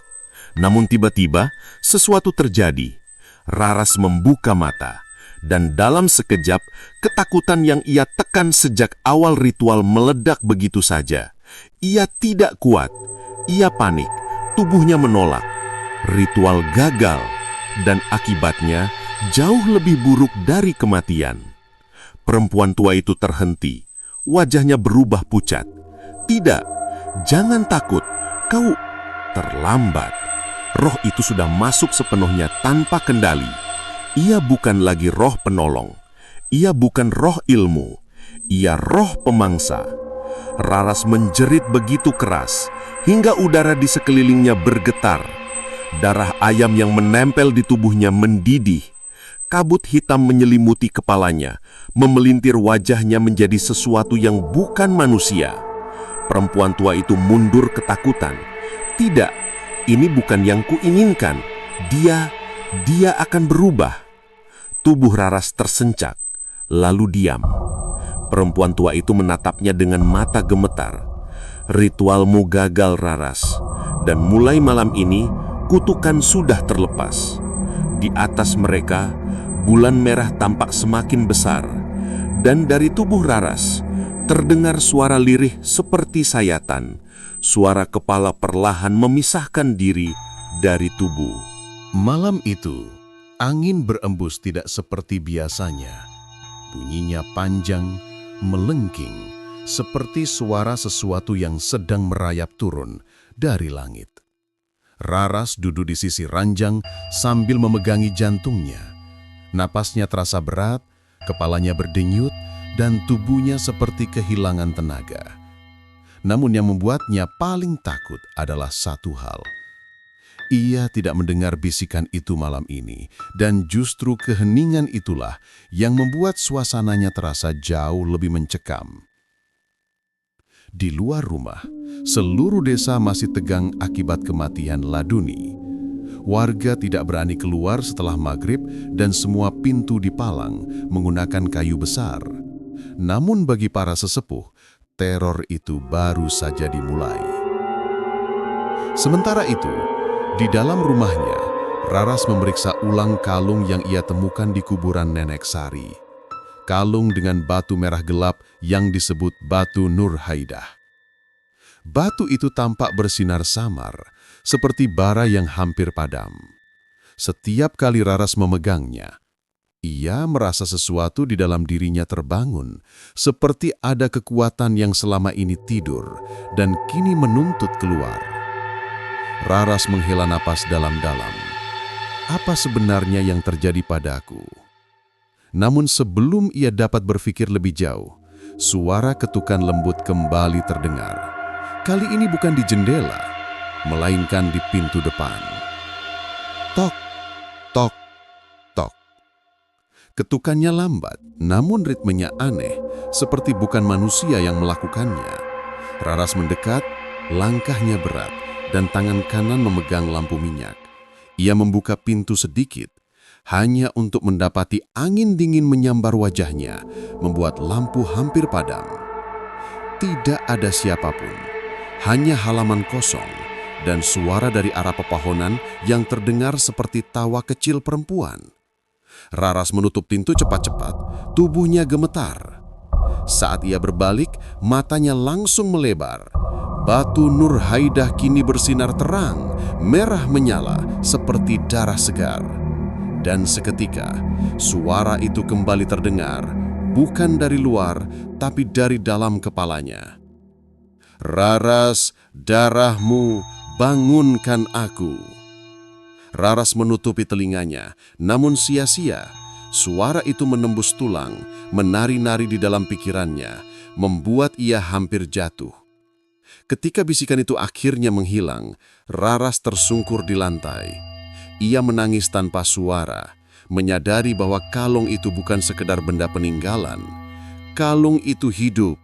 Namun tiba-tiba sesuatu terjadi. Raras membuka mata, dan dalam sekejap ketakutan yang ia tekan sejak awal ritual meledak begitu saja. Ia tidak kuat, ia panik, tubuhnya menolak. Ritual gagal, dan akibatnya jauh lebih buruk dari kematian. Perempuan tua itu terhenti, wajahnya berubah pucat. "Tidak, jangan takut, kau..." Terlambat. Roh itu sudah masuk sepenuhnya tanpa kendali. Ia bukan lagi roh penolong. Ia bukan roh ilmu. Ia roh pemangsa. Raras menjerit begitu keras, hingga udara di sekelilingnya bergetar. Darah ayam yang menempel di tubuhnya mendidih. Kabut hitam menyelimuti kepalanya, memelintir wajahnya menjadi sesuatu yang bukan manusia. Perempuan tua itu mundur ketakutan. "Tidak, ini bukan yang kuinginkan. Dia akan berubah." Tubuh Raras tersencak, lalu diam. Perempuan tua itu menatapnya dengan mata gemetar. "Ritualmu gagal, Raras. Dan mulai malam ini, kutukan sudah terlepas." Di atas mereka, bulan merah tampak semakin besar. Dan dari tubuh Raras, terdengar suara lirih seperti sayatan. Suara kepala perlahan memisahkan diri dari tubuh. Malam itu, angin berembus tidak seperti biasanya. Bunyinya panjang, melengking, seperti suara sesuatu yang sedang merayap turun dari langit. Raras duduk di sisi ranjang sambil memegangi jantungnya. Napasnya terasa berat, kepalanya berdenyut, dan tubuhnya seperti kehilangan tenaga. Namun yang membuatnya paling takut adalah satu hal. Ia tidak mendengar bisikan itu malam ini, dan justru keheningan itulah yang membuat suasananya terasa jauh lebih mencekam. Di luar rumah, seluruh desa masih tegang akibat kematian Laduni. Warga tidak berani keluar setelah maghrib dan semua pintu dipalang menggunakan kayu besar. Namun bagi para sesepuh, teror itu baru saja dimulai. Sementara itu, di dalam rumahnya, Raras memeriksa ulang kalung yang ia temukan di kuburan Nenek Sari. Kalung dengan batu merah gelap yang disebut batu Nurhaidah. Batu itu tampak bersinar samar, seperti bara yang hampir padam. Setiap kali Raras memegangnya, Ia merasa sesuatu di dalam dirinya terbangun, seperti ada kekuatan yang selama ini tidur dan kini menuntut keluar. Raras menghela napas dalam-dalam. Apa sebenarnya yang terjadi padaku? Namun sebelum ia dapat berpikir lebih jauh, suara ketukan lembut kembali terdengar. Kali ini bukan di jendela, melainkan di pintu depan. Tok, tok, tok. Ketukannya lambat, namun ritmenya aneh, seperti bukan manusia yang melakukannya. Raras mendekat, langkahnya berat, dan tangan kanan memegang lampu minyak. Ia membuka pintu sedikit, hanya untuk mendapati angin dingin menyambar wajahnya, membuat lampu hampir padam. Tidak ada siapapun, hanya halaman kosong, dan suara dari arah pepohonan yang terdengar seperti tawa kecil perempuan. Raras menutup pintu cepat-cepat, tubuhnya gemetar. Saat ia berbalik, matanya langsung melebar. Batu Nur Haidah kini bersinar terang, merah menyala seperti darah segar. Dan seketika, suara itu kembali terdengar, bukan dari luar, tapi dari dalam kepalanya. Raras, darahmu, bangunkan aku. Raras menutupi telinganya, namun sia-sia. Suara itu menembus tulang, menari-nari di dalam pikirannya, membuat ia hampir jatuh. Ketika bisikan itu akhirnya menghilang, Raras tersungkur di lantai. Ia menangis tanpa suara, menyadari bahwa kalung itu bukan sekedar benda peninggalan. Kalung itu hidup.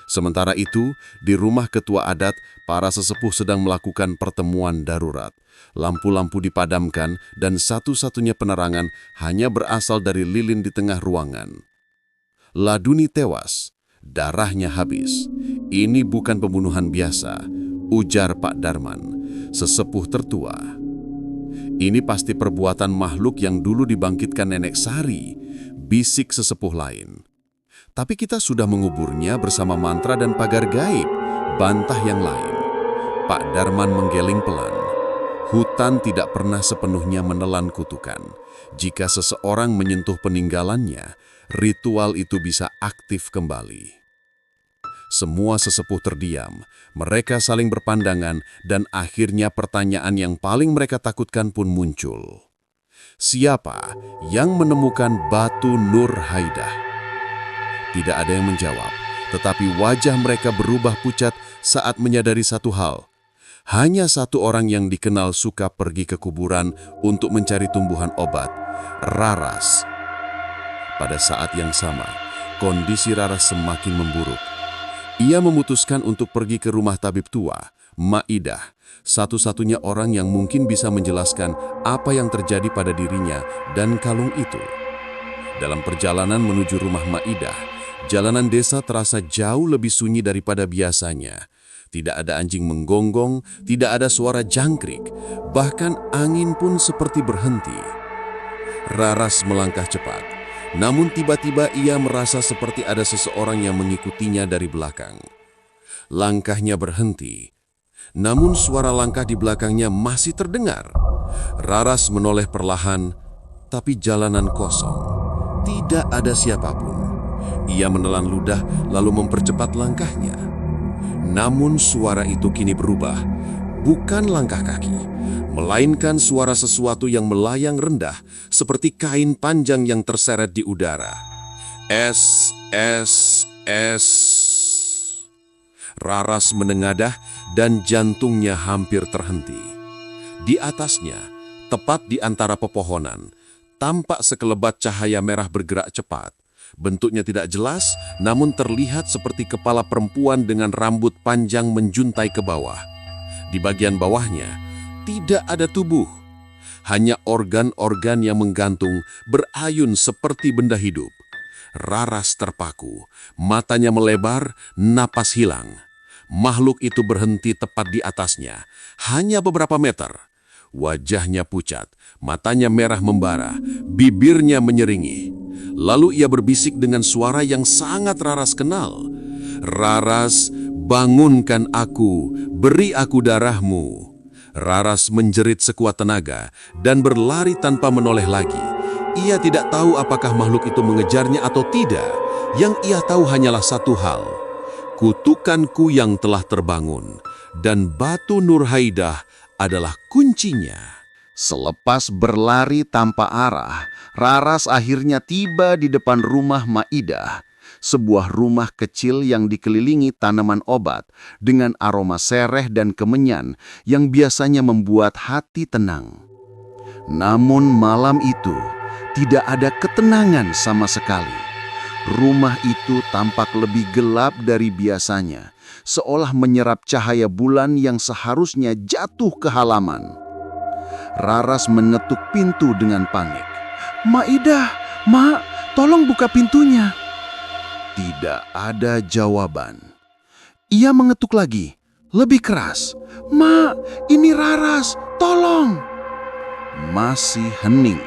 Sementara itu, di rumah ketua adat, para sesepuh sedang melakukan pertemuan darurat. Lampu-lampu dipadamkan dan satu-satunya penerangan hanya berasal dari lilin di tengah ruangan. Laduni tewas, darahnya habis. Ini bukan pembunuhan biasa, ujar Pak Darman, sesepuh tertua. Ini pasti perbuatan makhluk yang dulu dibangkitkan Nenek Sari, bisik sesepuh lain. Tapi kita sudah menguburnya bersama mantra dan pagar gaib, bantah yang lain. Pak Darman menggeleng pelan. Hutan tidak pernah sepenuhnya menelan kutukan. Jika seseorang menyentuh peninggalannya, ritual itu bisa aktif kembali. Semua sesepuh terdiam, mereka saling berpandangan, dan akhirnya pertanyaan yang paling mereka takutkan pun muncul. Siapa yang menemukan batu Nur Haidah? Tidak ada yang menjawab, tetapi wajah mereka berubah pucat saat menyadari satu hal. Hanya satu orang yang dikenal suka pergi ke kuburan untuk mencari tumbuhan obat, Raras. Pada saat yang sama, kondisi Raras semakin memburuk. Ia memutuskan untuk pergi ke rumah tabib tua, Maidah, satu-satunya orang yang mungkin bisa menjelaskan apa yang terjadi pada dirinya dan kalung itu. Dalam perjalanan menuju rumah Maidah, jalanan desa terasa jauh lebih sunyi daripada biasanya. Tidak ada anjing menggonggong, tidak ada suara jangkrik, bahkan angin pun seperti berhenti. Raras melangkah cepat, namun tiba-tiba ia merasa seperti ada seseorang yang mengikutinya dari belakang. Langkahnya berhenti, namun suara langkah di belakangnya masih terdengar. Raras menoleh perlahan, tapi jalanan kosong. Tidak ada siapapun. Ia menelan ludah lalu mempercepat langkahnya. Namun suara itu kini berubah, bukan langkah kaki, melainkan suara sesuatu yang melayang rendah seperti kain panjang yang terseret di udara. Es. Raras menengadah dan jantungnya hampir terhenti. Di atasnya, tepat di antara pepohonan, tampak sekelebat cahaya merah bergerak cepat. Bentuknya tidak jelas, namun terlihat seperti kepala perempuan dengan rambut panjang menjuntai ke bawah. Di bagian bawahnya, tidak ada tubuh. Hanya organ-organ yang menggantung berayun seperti benda hidup. Raras terpaku, matanya melebar, napas hilang. Makhluk itu berhenti tepat di atasnya, hanya beberapa meter. Wajahnya pucat, matanya merah membara, bibirnya menyeringi. Lalu ia berbisik dengan suara yang sangat Raras kenal. Raras, bangunkan aku, beri aku darahmu. Raras menjerit sekuat tenaga dan berlari tanpa menoleh lagi. Ia tidak tahu apakah makhluk itu mengejarnya atau tidak. Yang ia tahu hanyalah satu hal. Kutukanku yang telah terbangun, dan batu Nurhaidah adalah kuncinya. Selepas berlari tanpa arah, Raras akhirnya tiba di depan rumah Maidah, sebuah rumah kecil yang dikelilingi tanaman obat dengan aroma sereh dan kemenyan yang biasanya membuat hati tenang. Namun malam itu, tidak ada ketenangan sama sekali. Rumah itu tampak lebih gelap dari biasanya, seolah menyerap cahaya bulan yang seharusnya jatuh ke halaman. Raras mengetuk pintu dengan panik. "Maidah, Mak, tolong buka pintunya." Tidak ada jawaban. Ia mengetuk lagi, lebih keras. "Mak, ini Raras, tolong." Masih hening.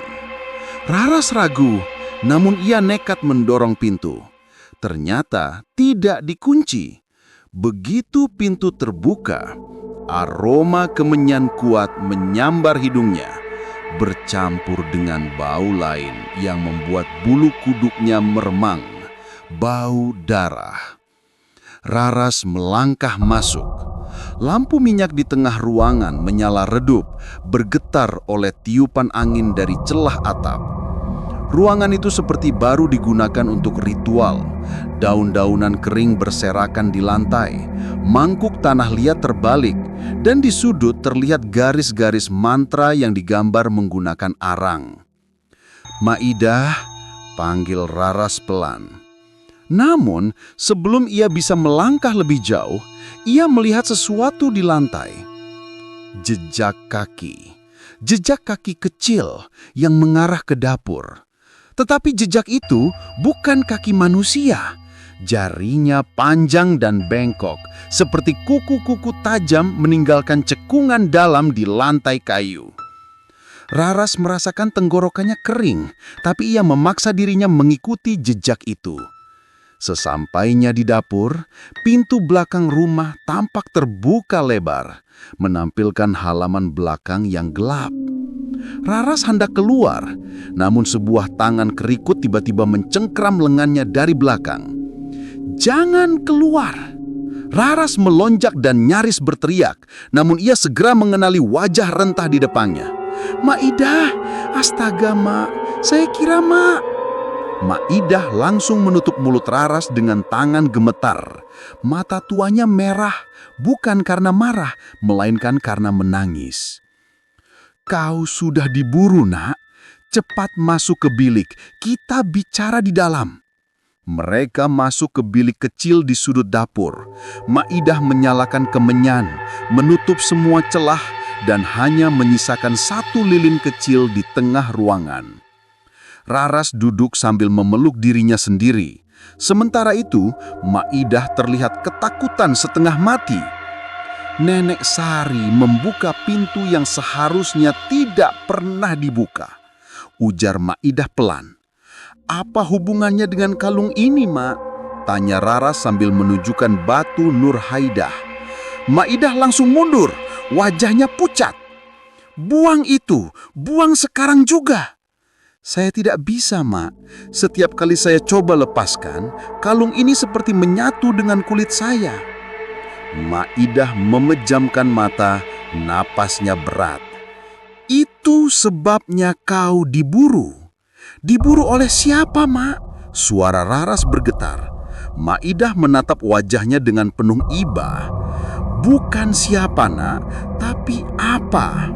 Raras ragu, namun ia nekat mendorong pintu. Ternyata tidak dikunci. Begitu pintu terbuka, aroma kemenyan kuat menyambar hidungnya, bercampur dengan bau lain yang membuat bulu kuduknya meremang, bau darah. Raras melangkah masuk. Lampu minyak di tengah ruangan menyala redup, bergetar oleh tiupan angin dari celah atap. Ruangan itu seperti baru digunakan untuk ritual. Daun-daunan kering berserakan di lantai, mangkuk tanah liat terbalik, dan di sudut terlihat garis-garis mantra yang digambar menggunakan arang. "Maidah," panggil Raras pelan. Namun, sebelum ia bisa melangkah lebih jauh, ia melihat sesuatu di lantai. Jejak kaki. Jejak kaki kecil yang mengarah ke dapur. Tetapi jejak itu bukan kaki manusia. Jarinya panjang dan bengkok, seperti kuku-kuku tajam meninggalkan cekungan dalam di lantai kayu. Raras merasakan tenggorokannya kering, tapi ia memaksa dirinya mengikuti jejak itu. Sesampainya di dapur, pintu belakang rumah tampak terbuka lebar, menampilkan halaman belakang yang gelap. Raras hendak keluar, namun sebuah tangan kerikut tiba-tiba mencengkram lengannya dari belakang. "Jangan keluar!" Raras melonjak dan nyaris berteriak, namun ia segera mengenali wajah rentah di depannya. "Maidah, astaga Mak, saya kira Mak." Maidah langsung menutup mulut Raras dengan tangan gemetar. Mata tuanya merah, bukan karena marah, melainkan karena menangis. "Kau sudah diburu, Nak. Cepat masuk ke bilik, kita bicara di dalam." Mereka masuk ke bilik kecil di sudut dapur. Maidah menyalakan kemenyan, menutup semua celah, dan hanya menyisakan satu lilin kecil di tengah ruangan. Raras duduk sambil memeluk dirinya sendiri. Sementara itu, Maidah terlihat ketakutan setengah mati. Nenek Sari membuka pintu yang seharusnya tidak pernah dibuka. Ujar Maidah pelan. "Apa hubungannya dengan kalung ini, Mak?" Tanya Raras sambil menunjukkan batu Nurhaidah. Maidah langsung mundur, wajahnya pucat. "Buang itu, buang sekarang juga." "Saya tidak bisa, Mak. Setiap kali saya coba lepaskan, kalung ini seperti menyatu dengan kulit saya." Maidah memejamkan mata, napasnya berat. "Itu sebabnya kau diburu." "Diburu oleh siapa, Mak?" Suara Raras bergetar. Maidah menatap wajahnya dengan penuh iba. "Bukan siapa, Nak, tapi apa?"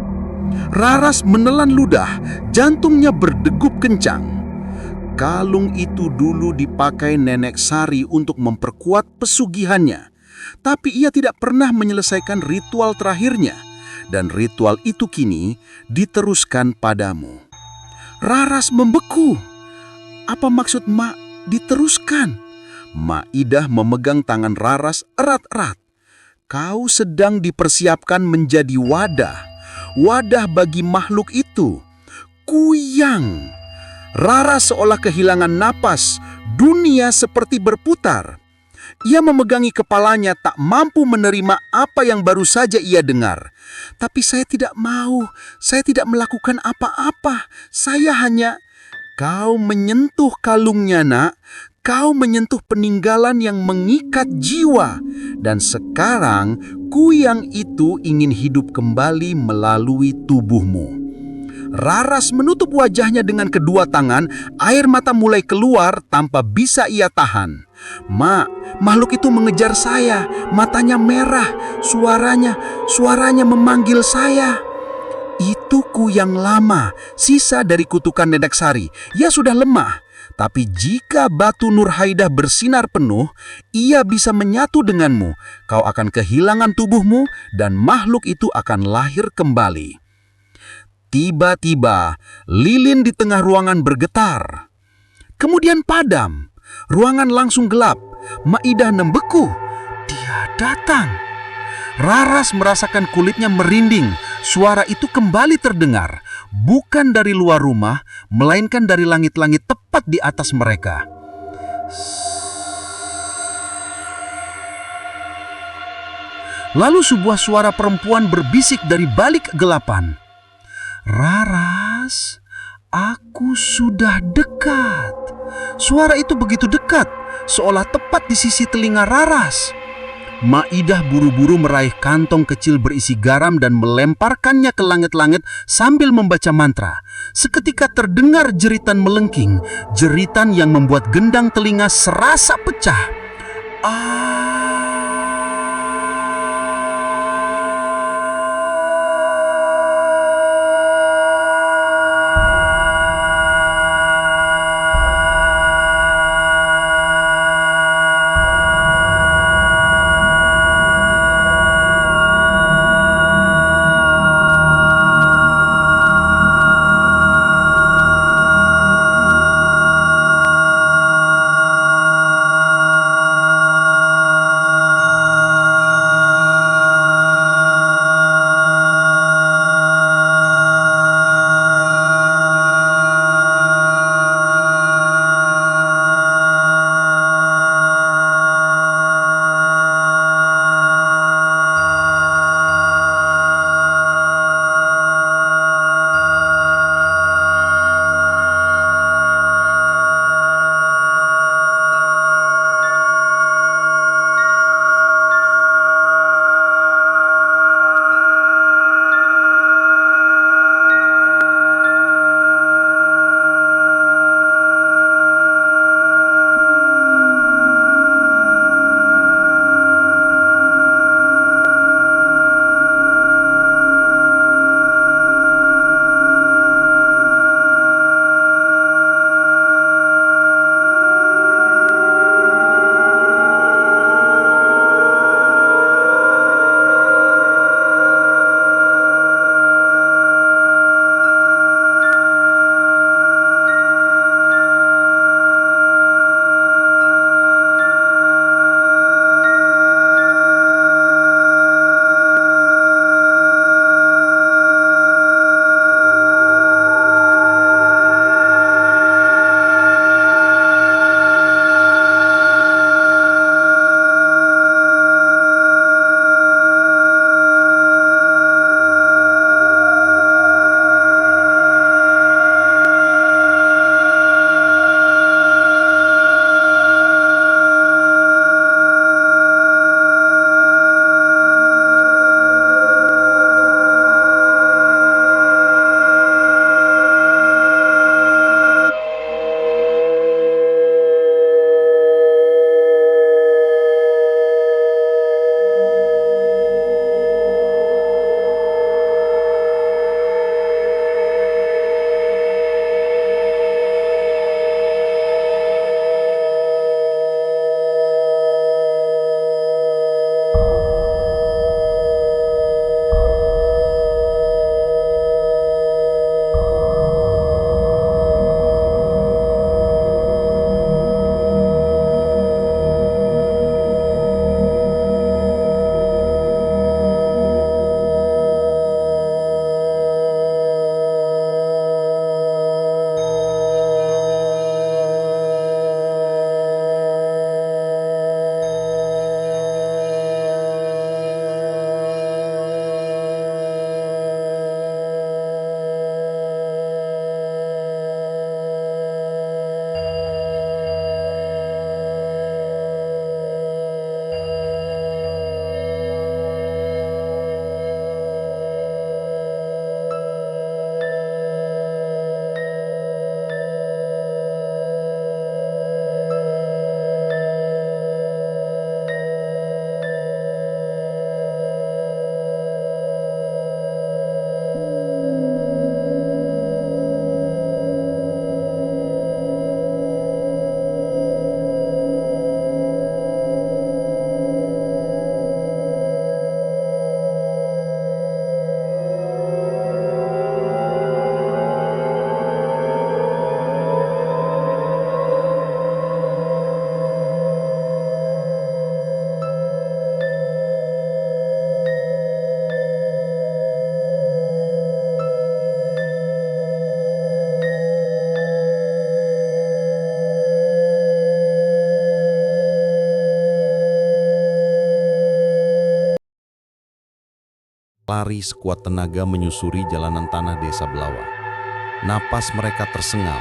Raras menelan ludah, jantungnya berdegup kencang. Kalung itu dulu dipakai Nenek Sari untuk memperkuat pesugihannya. Tapi ia tidak pernah menyelesaikan ritual terakhirnya. Dan ritual itu kini diteruskan padamu. Raras membeku. "Apa maksud Mak diteruskan?" Maidah memegang tangan Raras erat-erat. "Kau sedang dipersiapkan menjadi wadah. Wadah bagi makhluk itu. Kuyang." Raras seolah kehilangan napas. Dunia seperti berputar. Ia memegangi kepalanya, tak mampu menerima apa yang baru saja ia dengar. "Tapi saya tidak mau. Saya tidak melakukan apa-apa. Saya hanya..." Kau menyentuh kalungnya, nak. Kau menyentuh peninggalan yang mengikat jiwa. Dan sekarang kuyang itu ingin hidup kembali melalui tubuhmu. Raras menutup wajahnya dengan kedua tangan, air mata mulai keluar tanpa bisa ia tahan. "Mak, makhluk itu mengejar saya, matanya merah, suaranya memanggil saya." Itu kuyang lama, sisa dari kutukan Nenek Sari. Ia sudah lemah. Tapi jika batu Nurhaidah bersinar penuh, ia bisa menyatu denganmu. Kau akan kehilangan tubuhmu dan makhluk itu akan lahir kembali. Tiba-tiba, lilin di tengah ruangan bergetar. Kemudian padam. Ruangan langsung gelap. Maidah membeku. Dia datang. Raras merasakan kulitnya merinding. Suara itu kembali terdengar. Bukan dari luar rumah, melainkan dari langit-langit tepat di atas mereka. Lalu sebuah suara perempuan berbisik dari balik kegelapan. "Raras, aku sudah dekat." Suara itu begitu dekat, seolah tepat di sisi telinga Raras. Maidah buru-buru meraih kantong kecil berisi garam dan melemparkannya ke langit-langit sambil membaca mantra. Seketika terdengar jeritan melengking, jeritan yang membuat gendang telinga serasa pecah. lari sekuat tenaga menyusuri jalanan tanah desa Belawa. Napas mereka tersengal,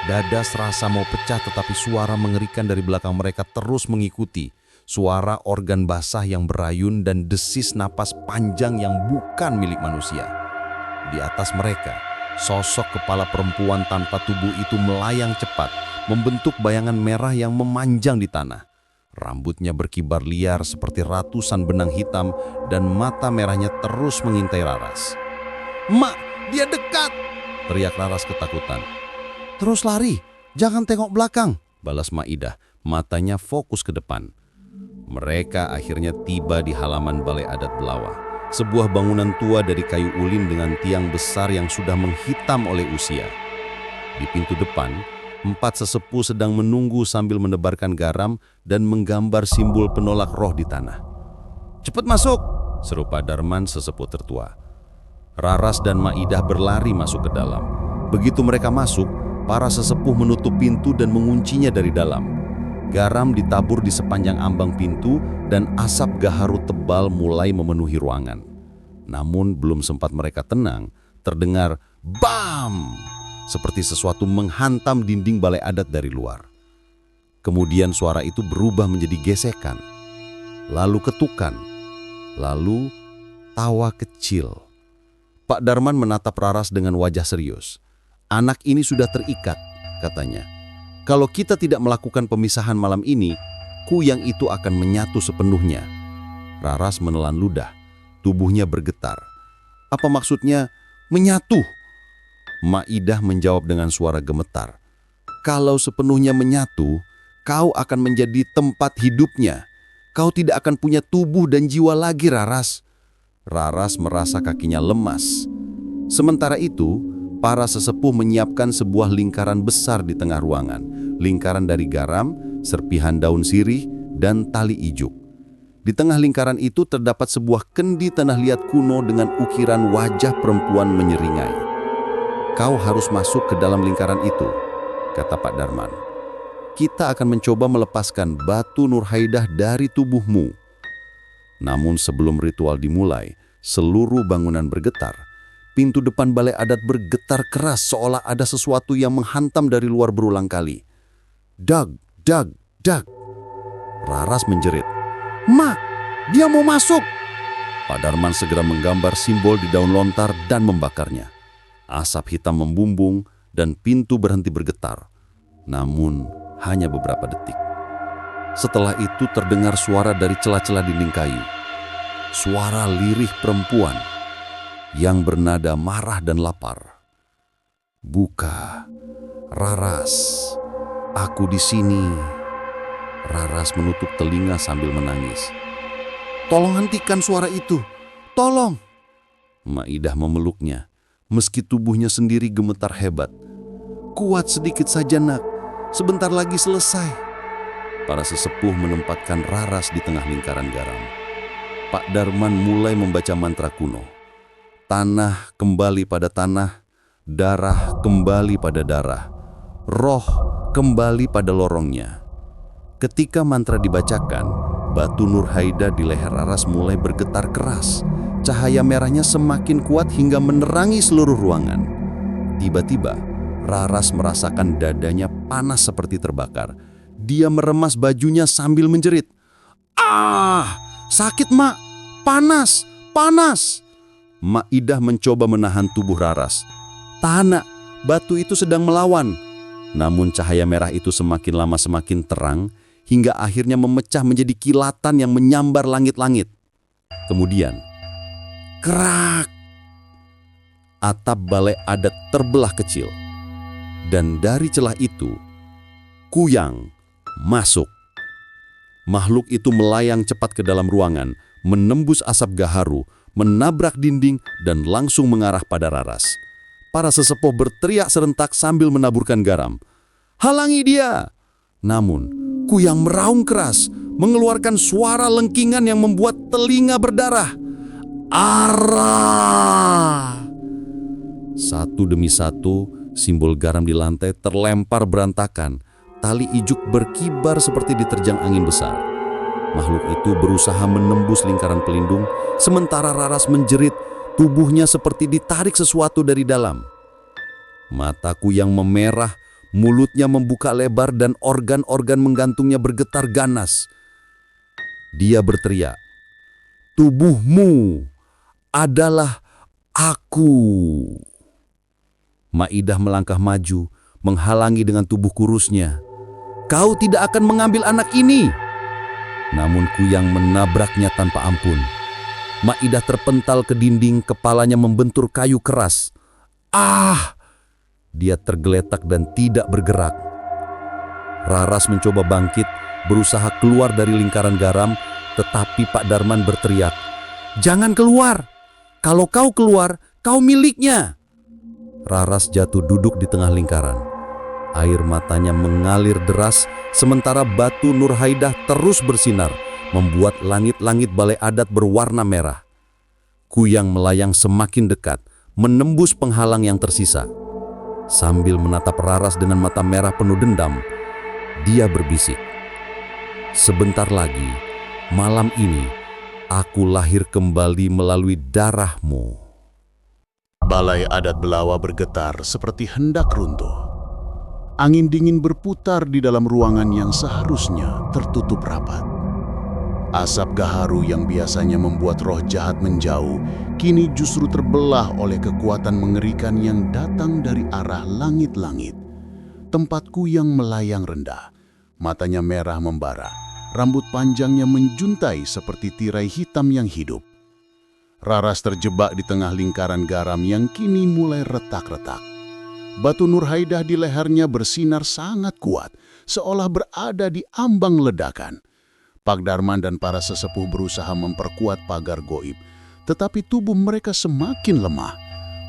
dada serasa mau pecah, tetapi suara mengerikan dari belakang mereka terus mengikuti. Suara organ basah yang berayun dan desis napas panjang yang bukan milik manusia. Di atas mereka, sosok kepala perempuan tanpa tubuh itu melayang cepat, membentuk bayangan merah yang memanjang di tanah. Rambutnya berkibar liar seperti ratusan benang hitam dan mata merahnya terus mengintai Raras. "Mak, dia dekat!" teriak Raras ketakutan. "Terus lari, jangan tengok belakang," balas Maidah, matanya fokus ke depan. Mereka akhirnya tiba di halaman Balai Adat Belawa, sebuah bangunan tua dari kayu ulin dengan tiang besar yang sudah menghitam oleh usia. Di pintu depan, 4 sesepuh sedang menunggu sambil menebarkan garam dan menggambar simbol penolak roh di tanah. "Cepat masuk!" seru Pak Darman, sesepuh tertua. Raras dan Maidah berlari masuk ke dalam. Begitu mereka masuk, para sesepuh menutup pintu dan menguncinya dari dalam. Garam ditabur di sepanjang ambang pintu dan asap gaharu tebal mulai memenuhi ruangan. Namun belum sempat mereka tenang, terdengar BAM! Seperti sesuatu menghantam dinding balai adat dari luar. Kemudian suara itu berubah menjadi gesekan, lalu ketukan, lalu tawa kecil. Pak Darman menatap Raras dengan wajah serius. "Anak ini sudah terikat," katanya. "Kalau kita tidak melakukan pemisahan malam ini, kuyang itu akan menyatu sepenuhnya." Raras menelan ludah, tubuhnya bergetar. "Apa maksudnya menyatu?" Maidah menjawab dengan suara gemetar. "Kalau sepenuhnya menyatu, kau akan menjadi tempat hidupnya. Kau tidak akan punya tubuh dan jiwa lagi, Raras." Raras merasa kakinya lemas. Sementara itu, para sesepuh menyiapkan sebuah lingkaran besar di tengah ruangan. Lingkaran dari garam, serpihan daun sirih, dan tali ijuk. Di tengah lingkaran itu terdapat sebuah kendi tanah liat kuno dengan ukiran wajah perempuan menyeringai. "Kau harus masuk ke dalam lingkaran itu," kata Pak Darman. "Kita akan mencoba melepaskan batu Nurhaidah dari tubuhmu." Namun sebelum ritual dimulai, seluruh bangunan bergetar. Pintu depan balai adat bergetar keras seolah ada sesuatu yang menghantam dari luar berulang kali. "Dag, dag, dag!" Raras menjerit. "Mak, dia mau masuk!" Pak Darman segera menggambar simbol di daun lontar dan membakarnya. Asap hitam membumbung dan pintu berhenti bergetar. Namun hanya beberapa detik. Setelah itu terdengar suara dari celah-celah dinding kayu. Suara lirih perempuan yang bernada marah dan lapar. "Buka, Raras. Aku di sini." Raras menutup telinga sambil menangis. "Tolong hentikan suara itu. Tolong!" Maidah memeluknya, meski tubuhnya sendiri gemetar hebat. "Kuat sedikit saja, nak. Sebentar lagi selesai." Para sesepuh menempatkan Raras di tengah lingkaran garam. Pak Darman mulai membaca mantra kuno. Tanah kembali pada tanah, darah kembali pada darah, roh kembali pada lorongnya. Ketika mantra dibacakan, batu Nurhaidah di leher Raras mulai bergetar keras. Cahaya merahnya semakin kuat hingga menerangi seluruh ruangan. Tiba-tiba, Raras merasakan dadanya panas seperti terbakar. Dia meremas bajunya sambil menjerit. "Ah, sakit, Mak! Panas! Panas!" Maidah mencoba menahan tubuh Raras. "Tahan, Nak, batu itu sedang melawan." Namun cahaya merah itu semakin lama semakin terang, hingga akhirnya memecah menjadi kilatan yang menyambar langit-langit. Kemudian, kerak! Atap balai adat terbelah kecil. Dan dari celah itu, kuyang masuk. Makhluk itu melayang cepat ke dalam ruangan, menembus asap gaharu, menabrak dinding, dan langsung mengarah pada Raras. Para sesepuh berteriak serentak sambil menaburkan garam. "Halangi dia!" Namun, kuyang meraung keras, mengeluarkan suara lengkingan yang membuat telinga berdarah. "Arah!" Satu demi satu, simbol garam di lantai terlempar berantakan. Tali ijuk berkibar seperti diterjang angin besar. Makhluk itu berusaha menembus lingkaran pelindung, sementara Raras menjerit, tubuhnya seperti ditarik sesuatu dari dalam. Mata Kuyang memerah, mulutnya membuka lebar dan organ-organ menggantungnya bergetar ganas. Dia berteriak, "Tubuhmu adalah aku." Maidah melangkah maju, menghalangi dengan tubuh kurusnya. "Kau tidak akan mengambil anak ini!" Namun Kuyang menabraknya tanpa ampun. Maidah terpental ke dinding, kepalanya membentur kayu keras. "Ah!" Dia tergeletak dan tidak bergerak. Raras mencoba bangkit, berusaha keluar dari lingkaran garam, tetapi Pak Darman berteriak, "Jangan keluar! Kalau kau keluar, kau miliknya!" Raras jatuh duduk di tengah lingkaran. Air matanya mengalir deras, sementara batu Nurhaidah terus bersinar, membuat langit-langit balai adat berwarna merah. Kuyang melayang semakin dekat, menembus penghalang yang tersisa. Sambil menatap Raras dengan mata merah penuh dendam, dia berbisik, "Sebentar lagi, malam ini, aku lahir kembali melalui darahmu." Balai adat Belawa bergetar seperti hendak runtuh. Angin dingin berputar di dalam ruangan yang seharusnya tertutup rapat. Asap gaharu yang biasanya membuat roh jahat menjauh, kini justru terbelah oleh kekuatan mengerikan yang datang dari arah langit-langit. Tempat Kuyang melayang rendah, matanya merah membara, rambut panjangnya menjuntai seperti tirai hitam yang hidup. Raras terjebak di tengah lingkaran garam yang kini mulai retak-retak. Batu Nurhaidah di lehernya bersinar sangat kuat, seolah berada di ambang ledakan. Pak Darman dan para sesepuh berusaha memperkuat pagar goib, tetapi tubuh mereka semakin lemah.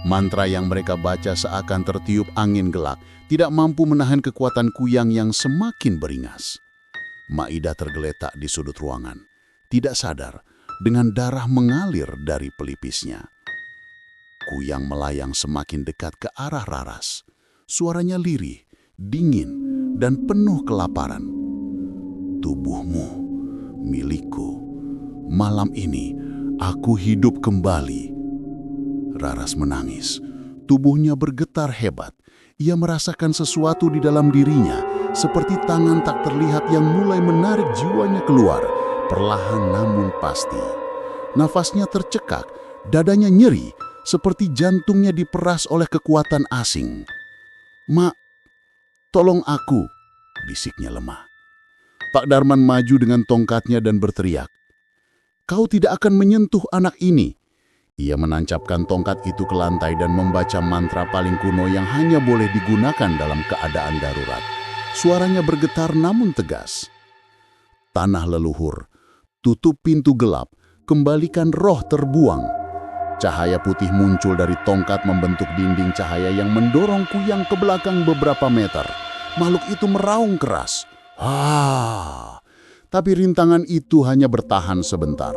Mantra yang mereka baca seakan tertiup angin gelak, tidak mampu menahan kekuatan Kuyang yang semakin beringas. Maidah tergeletak di sudut ruangan, tidak sadar, dengan darah mengalir dari pelipisnya. Kuyang melayang semakin dekat ke arah Raras. Suaranya lirih, dingin, dan penuh kelaparan. "Tubuhmu, milikku. Malam ini, aku hidup kembali." Raras menangis. Tubuhnya bergetar hebat. Ia merasakan sesuatu di dalam dirinya, seperti tangan tak terlihat yang mulai menarik jiwanya keluar, perlahan namun pasti. Nafasnya tercekak, dadanya nyeri, seperti jantungnya diperas oleh kekuatan asing. "Mak, tolong aku," bisiknya lemah. Pak Darman maju dengan tongkatnya dan berteriak, "Kau tidak akan menyentuh anak ini." Ia menancapkan tongkat itu ke lantai dan membaca mantra paling kuno yang hanya boleh digunakan dalam keadaan darurat. Suaranya bergetar namun tegas. "Tanah leluhur, tutup pintu gelap, kembalikan roh terbuang." Cahaya putih muncul dari tongkat membentuk dinding cahaya yang mendorong Kuyang ke belakang beberapa meter. Makhluk itu meraung keras. "Ah!" Tapi rintangan itu hanya bertahan sebentar.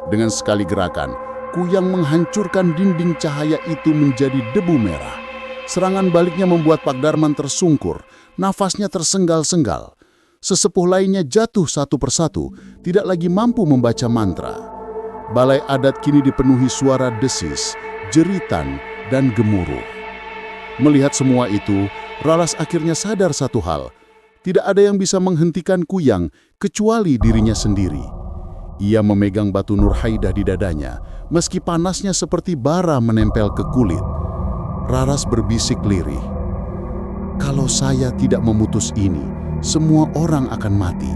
Dengan sekali gerakan, Kuyang menghancurkan dinding cahaya itu menjadi debu merah. Serangan baliknya membuat Pak Darman tersungkur, nafasnya tersengal-sengal. Sesepuh lainnya jatuh satu persatu, tidak lagi mampu membaca mantra. Balai adat kini dipenuhi suara desis, jeritan, dan gemuruh. Melihat semua itu, Raras akhirnya sadar satu hal. Tidak ada yang bisa menghentikan Kuyang kecuali dirinya sendiri. Ia memegang batu Nurhaidah di dadanya, meski panasnya seperti bara menempel ke kulit. Raras berbisik lirih, "Kalau saya tidak memutus ini, semua orang akan mati."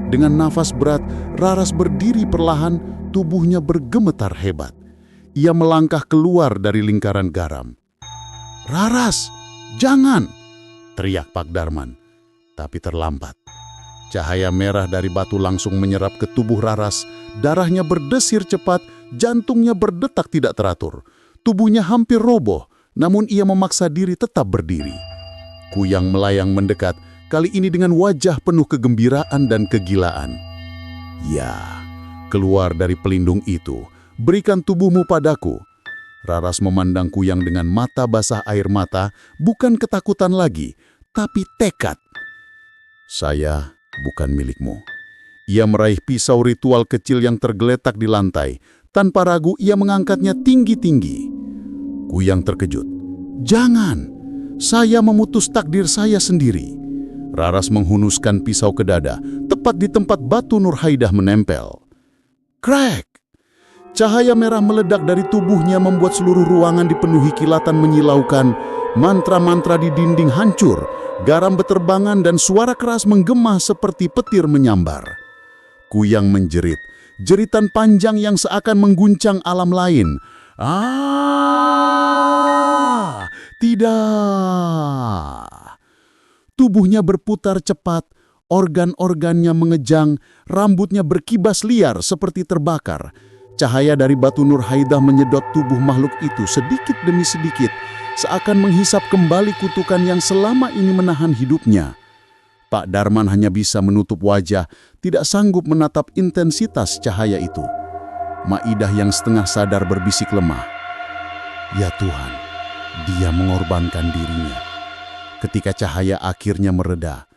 Dengan nafas berat, Raras berdiri perlahan, tubuhnya bergemetar hebat. Ia melangkah keluar dari lingkaran garam. "Raras, jangan!" teriak Pak Darman. Tapi terlambat. Cahaya merah dari batu langsung menyerap ke tubuh Raras. Darahnya berdesir cepat, jantungnya berdetak tidak teratur. Tubuhnya hampir roboh, namun ia memaksa diri tetap berdiri. Kuyang melayang mendekat, kali ini dengan wajah penuh kegembiraan dan kegilaan. "Ya, keluar dari pelindung itu, berikan tubuhmu padaku." Raras memandang Kuyang dengan mata basah air mata, bukan ketakutan lagi, tapi tekad. "Saya bukan milikmu. Ia meraih pisau ritual kecil yang tergeletak di lantai. Tanpa ragu ia mengangkatnya tinggi-tinggi. Kuyang terkejut. "Jangan! Saya memutus takdir saya sendiri." Raras menghunuskan pisau ke dada, tepat di tempat batu Nurhaidah menempel. Krek! Cahaya merah meledak dari tubuhnya membuat seluruh ruangan dipenuhi kilatan menyilaukan. Mantra-mantra di dinding hancur, garam beterbangan dan suara keras menggema seperti petir menyambar. Kuyang menjerit, jeritan panjang yang seakan mengguncang alam lain. "Ah! Tidak!" Tubuhnya berputar cepat, organ-organnya mengejang, rambutnya berkibas liar seperti terbakar. Cahaya dari batu Nurhaidah menyedot tubuh makhluk itu sedikit demi sedikit, seakan menghisap kembali kutukan yang selama ini menahan hidupnya. Pak Darman hanya bisa menutup wajah, tidak sanggup menatap intensitas cahaya itu. Maidah yang setengah sadar berbisik lemah. "Ya Tuhan, dia mengorbankan dirinya." Ketika cahaya akhirnya mereda,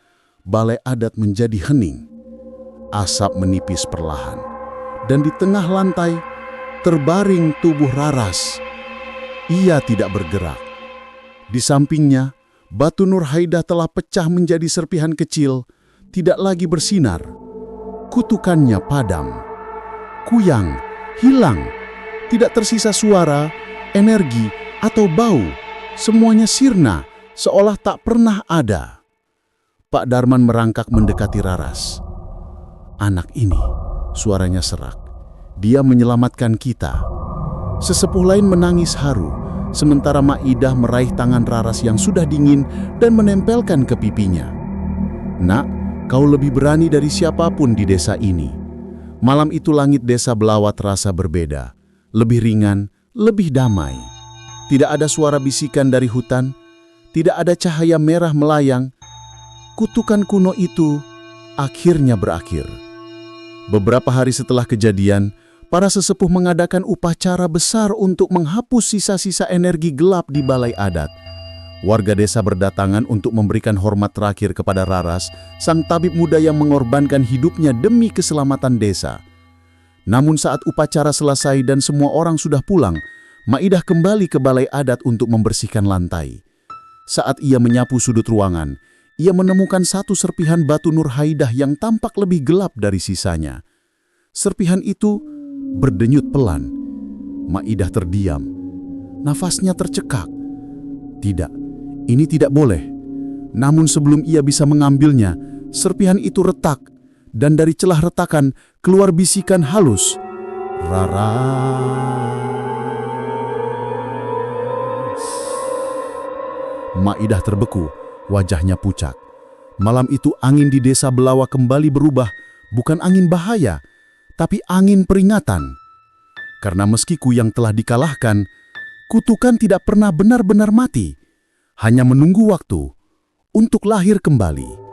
balai adat menjadi hening. Asap menipis perlahan, dan di tengah lantai terbaring tubuh Raras. Ia tidak bergerak. Di sampingnya, batu Nurhaidah telah pecah menjadi serpihan kecil, tidak lagi bersinar. Kutukannya padam. Kuyang hilang. Tidak tersisa suara, energi, atau bau. Semuanya sirna, seolah tak pernah ada. Pak Darman merangkak mendekati Raras. "Anak ini," suaranya serak. "Dia menyelamatkan kita." Sesepuh lain menangis haru, sementara Maidah meraih tangan Raras yang sudah dingin dan menempelkan ke pipinya. "Nak, kau lebih berani dari siapapun di desa ini." Malam itu langit desa Belawa terasa berbeda, lebih ringan, lebih damai. Tidak ada suara bisikan dari hutan, tidak ada cahaya merah melayang. Kutukan kuno itu akhirnya berakhir. Beberapa hari setelah kejadian, para sesepuh mengadakan upacara besar untuk menghapus sisa-sisa energi gelap di balai adat. Warga desa berdatangan untuk memberikan hormat terakhir kepada Raras, sang tabib muda yang mengorbankan hidupnya demi keselamatan desa. Namun saat upacara selesai dan semua orang sudah pulang, Maidah kembali ke balai adat untuk membersihkan lantai. Saat ia menyapu sudut ruangan, ia menemukan satu serpihan batu Nurhaidah yang tampak lebih gelap dari sisanya. Serpihan itu berdenyut pelan. Maidah terdiam. Nafasnya tercekak. Tidak, ini tidak boleh. Namun sebelum ia bisa mengambilnya, serpihan itu retak, dan dari celah retakan keluar bisikan halus. "Raras." Maidah terbeku, wajahnya pucat. Malam itu angin di desa Belawa kembali berubah, bukan angin bahaya, tapi angin peringatan. Karena meski Kuyang telah dikalahkan, kutukan tidak pernah benar-benar mati, hanya menunggu waktu untuk lahir kembali.